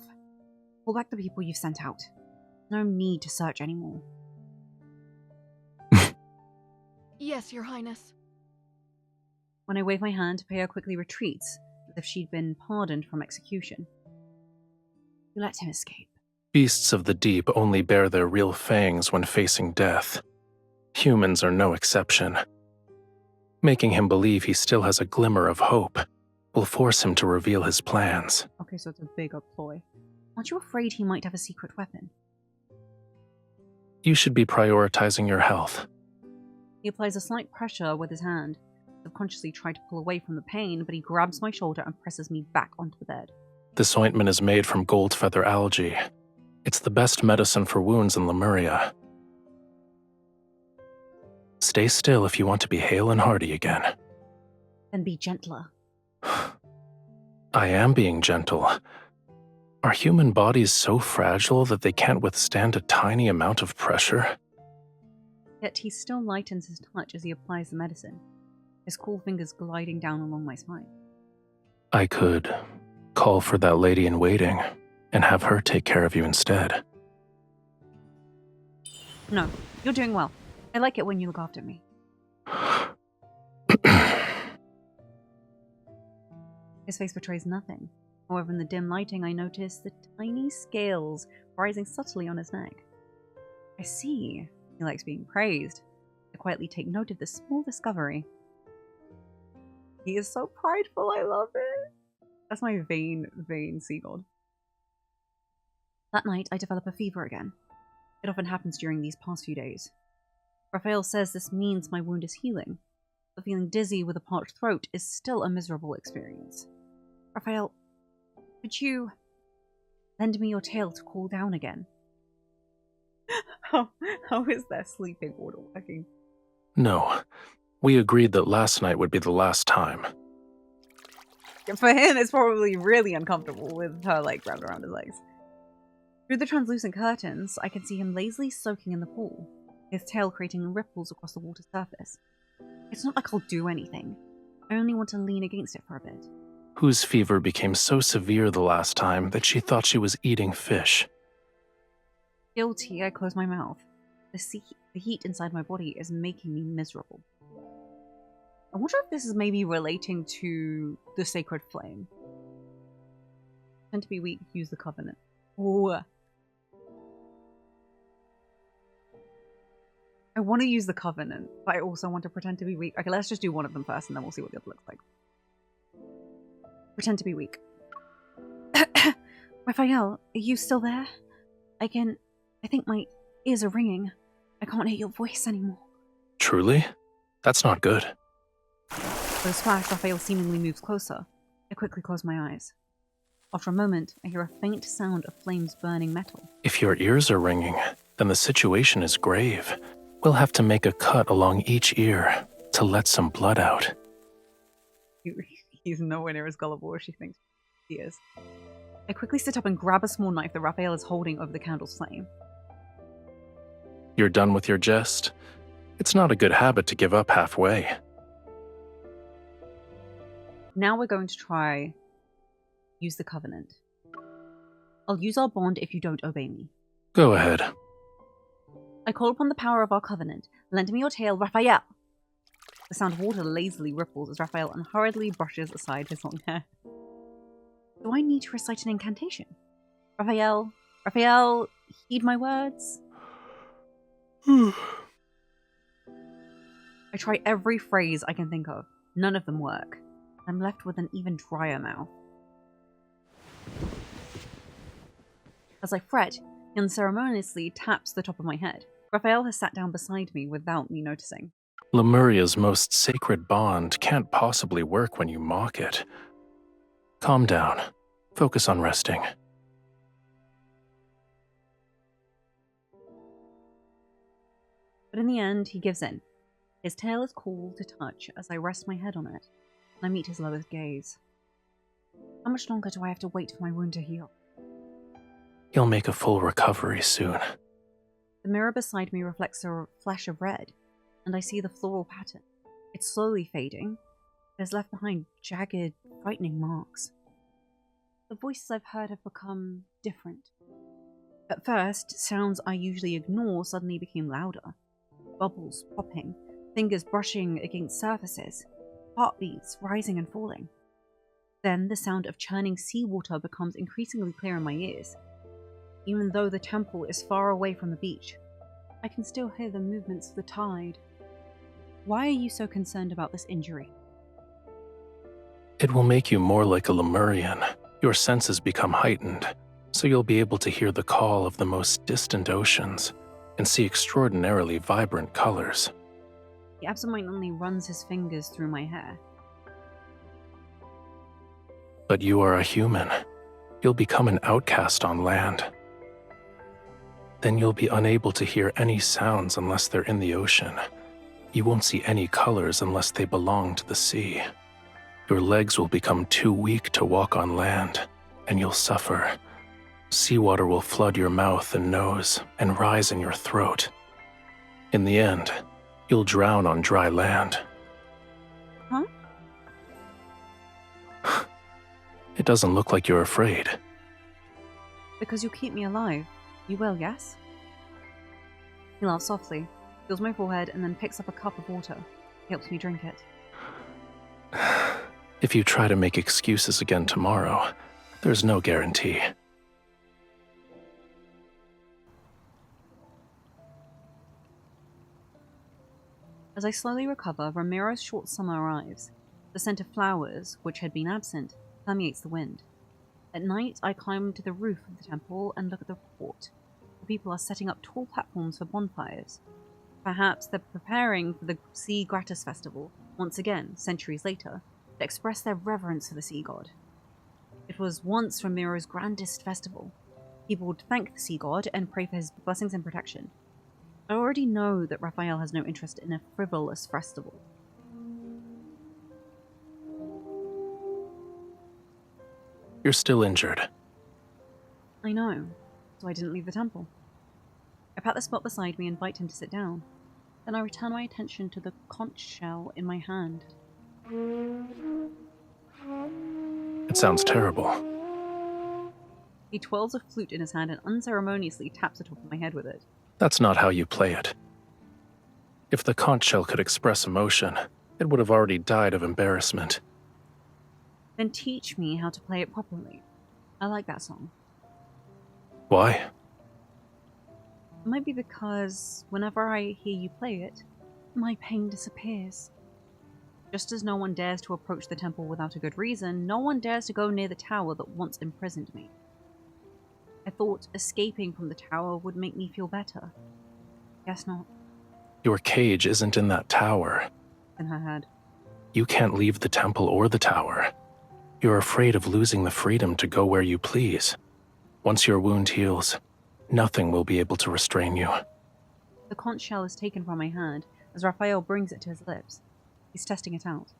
Pull back the people you've sent out. No need to search anymore. Yes, Your Highness. When I wave my hand, Hiya quickly retreats, as if she'd been pardoned from execution. You let him escape. Beasts of the deep only bare their real fangs when facing death. Humans are no exception. Making him believe he still has a glimmer of hope will force him to reveal his plans. Okay, so it's a bigger ploy. Aren't you afraid he might have a secret weapon? You should be prioritizing your health. He applies a slight pressure with his hand. I subconsciously try to pull away from the pain, but he grabs my shoulder and presses me back onto the bed. This ointment is made from gold feather algae. It's the best medicine for wounds in Lemuria. Stay still if you want to be hale and hearty again. Then be gentler. I am being gentle. Are human bodies so fragile that they can't withstand a tiny amount of pressure? Yet he still lightens his touch as he applies the medicine, his cool fingers gliding down along my spine. I could call for that lady in waiting and have her take care of you instead. No, you're doing well. I like it when you look after me. His face betrays nothing. However, in the dim lighting, I notice the tiny scales rising subtly on his neck. I see. He likes being praised. I quietly take note of this small discovery. He is so prideful, I love it. That's my vain sea god. That night, I develop a fever again. It often happens during these past few days. Rafayel says this means my wound is healing, but feeling dizzy with a parched throat is still a miserable experience. Rafayel, could you lend me your tail to cool down again? How is their sleeping order working? No. We agreed that last night would be the last time. For him, it's probably really uncomfortable with her like wrapped around his legs. Through the translucent curtains, I can see him lazily soaking in the pool, his tail creating ripples across the water's surface. It's not like I'll do anything. I only want to lean against it for a bit. Whose fever became so severe the last time that she thought she was eating fish. Guilty, I close my mouth. The heat inside my body is making me miserable. I wonder if this is maybe relating to the sacred flame. Tend to be weak, use the covenant. Ooh. I want to use the covenant, but I also want to pretend to be weak. Okay, let's just do one of them first and then we'll see what the other looks like. Pretend to be weak. Rafayel, are you still there? I think my ears are ringing. I can't hear your voice anymore. Truly? That's not good. With a splash, Rafayel seemingly moves closer. I quickly close my eyes. After a moment, I hear a faint sound of flames burning metal. If your ears are ringing, then the situation is grave. We'll have to make a cut along each ear to let some blood out. He's nowhere near as gullible as she thinks he is. I quickly sit up and grab a small knife that Rafayel is holding over the candle's flame. You're done with your jest? It's not a good habit to give up halfway. Now we're going to try use the covenant. I'll use our bond if you don't obey me. Go ahead. I call upon the power of our covenant. Lend me your tail, Rafayel. The sound of water lazily ripples as Rafayel unhurriedly brushes aside his long hair. Do I need to recite an incantation? Rafayel, heed my words. I try every phrase I can think of. None of them work. I'm left with an even drier mouth. As I fret, he unceremoniously taps the top of my head. Rafayel has sat down beside me without me noticing. Lemuria's most sacred bond can't possibly work when you mock it. Calm down. Focus on resting. But in the end, he gives in. His tail is cool to touch as I rest my head on it, and I meet his lowest gaze. How much longer do I have to wait for my wound to heal? You'll make a full recovery soon. The mirror beside me reflects a flash of red, and I see the floral pattern. It's slowly fading. It has left behind jagged, frightening marks. The voices I've heard have become different. At first, sounds I usually ignore suddenly became louder. Bubbles popping, fingers brushing against surfaces, heartbeats rising and falling. Then the sound of churning seawater becomes increasingly clear in my ears. Even though the temple is far away from the beach, I can still hear the movements of the tide. Why are you so concerned about this injury? It will make you more like a Lemurian. Your senses become heightened, so you'll be able to hear the call of the most distant oceans and see extraordinarily vibrant colors. He absentmindedly runs his fingers through my hair. But you are a human. You'll become an outcast on land. Then you'll be unable to hear any sounds unless they're in the ocean. You won't see any colors unless they belong to the sea. Your legs will become too weak to walk on land, and you'll suffer. Seawater will flood your mouth and nose and rise in your throat. In the end, you'll drown on dry land. Huh? It doesn't look like you're afraid. Because you'll keep me alive. You will, yes? He laughs softly, feels my forehead, and then picks up a cup of water. He helps me drink it. If you try to make excuses again tomorrow, there's no guarantee. As I slowly recover, Romirro's short summer arrives. The scent of flowers, which had been absent, permeates the wind. At night, I climb to the roof of the temple and look at the port. The people are setting up tall platforms for bonfires. Perhaps they're preparing for the Sea Gratis Festival, once again, centuries later, to express their reverence for the sea god. It was once Romirro's grandest festival. People would thank the sea god and pray for his blessings and protection. I already know that Rafayel has no interest in a frivolous festival. You're still injured. I know, so I didn't leave the temple. I pat the spot beside me and invite him to sit down. Then I return my attention to the conch shell in my hand. It sounds terrible. He twirls a flute in his hand and unceremoniously taps the top of my head with it. That's not how you play it. If the conch shell could express emotion, it would have already died of embarrassment. Then teach me how to play it properly. I like that song. Why? It might be because whenever I hear you play it, my pain disappears. Just as no one dares to approach the temple without a good reason, no one dares to go near the tower that once imprisoned me. I thought escaping from the tower would make me feel better. Guess not. Your cage isn't in that tower. In her head. You can't leave the temple or the tower. You're afraid of losing the freedom to go where you please. Once your wound heals, nothing will be able to restrain you. The conch shell is taken from my hand as Rafayel brings it to his lips. He's testing it out.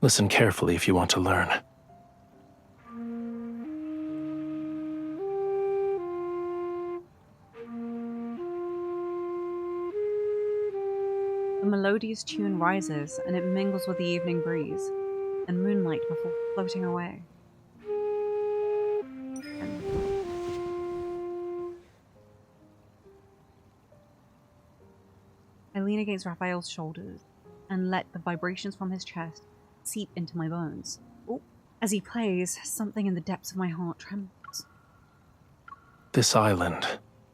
Listen carefully if you want to learn. The melodious tune rises and it mingles with the evening breeze and moonlight before floating away. I lean against Rafayel's shoulders and let the vibrations from his chest seep into my bones. Ooh. As he plays, something in the depths of my heart trembles. This island,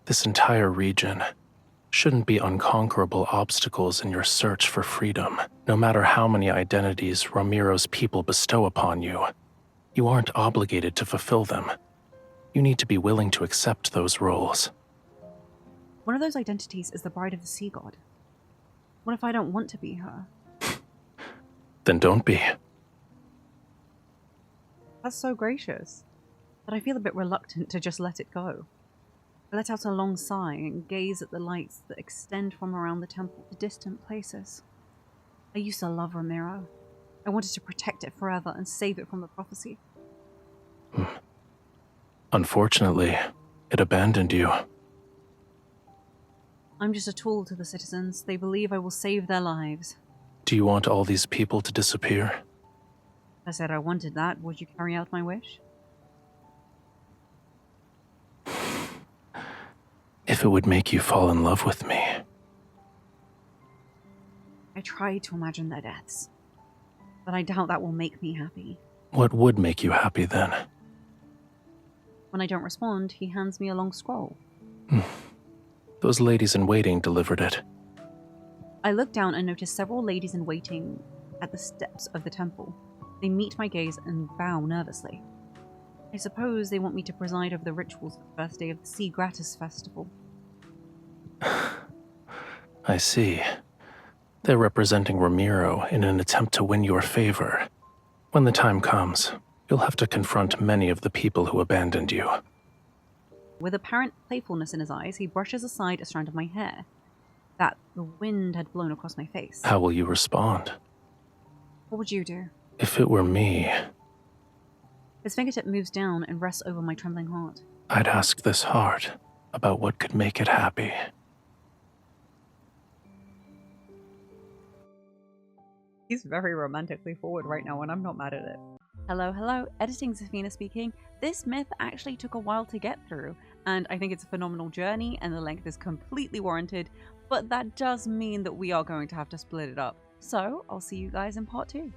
this entire region, shouldn't be unconquerable obstacles in your search for freedom. No matter how many identities Romirro's people bestow upon you, you aren't obligated to fulfill them. You need to be willing to accept those roles. One of those identities is the bride of the sea god. What if I don't want to be her? Then don't be. That's so gracious, but I feel a bit reluctant to just let it go. I let out a long sigh and gaze at the lights that extend from around the temple to distant places. I used to love Romirro. I wanted to protect it forever and save it from the prophecy. Unfortunately, it abandoned you. I'm just a tool to the citizens. They believe I will save their lives. Do you want all these people to disappear? If I said I wanted that, would you carry out my wish? If it would make you fall in love with me. I try to imagine their deaths, but I doubt that will make me happy. What would make you happy then? When I don't respond, he hands me a long scroll. Those ladies in waiting delivered it. I look down and notice several ladies in waiting at the steps of the temple. They meet my gaze and bow nervously. I suppose they want me to preside over the rituals for the first day of the Sea Gratis Festival. I see. They're representing Romirro in an attempt to win your favor. When the time comes, you'll have to confront many of the people who abandoned you. With apparent playfulness in his eyes, he brushes aside a strand of my hair that the wind had blown across my face. How will you respond? What would you do? If it were me, His fingertip moves down and rests over my trembling heart. I'd ask this heart about what could make it happy. He's very romantically forward right now, and I'm not mad at it. Hello, editing Zafina speaking. This myth actually took a while to get through, and I think it's a phenomenal journey, and the length is completely warranted, but that does mean that we are going to have to split it up. So, I'll see you guys in part 2.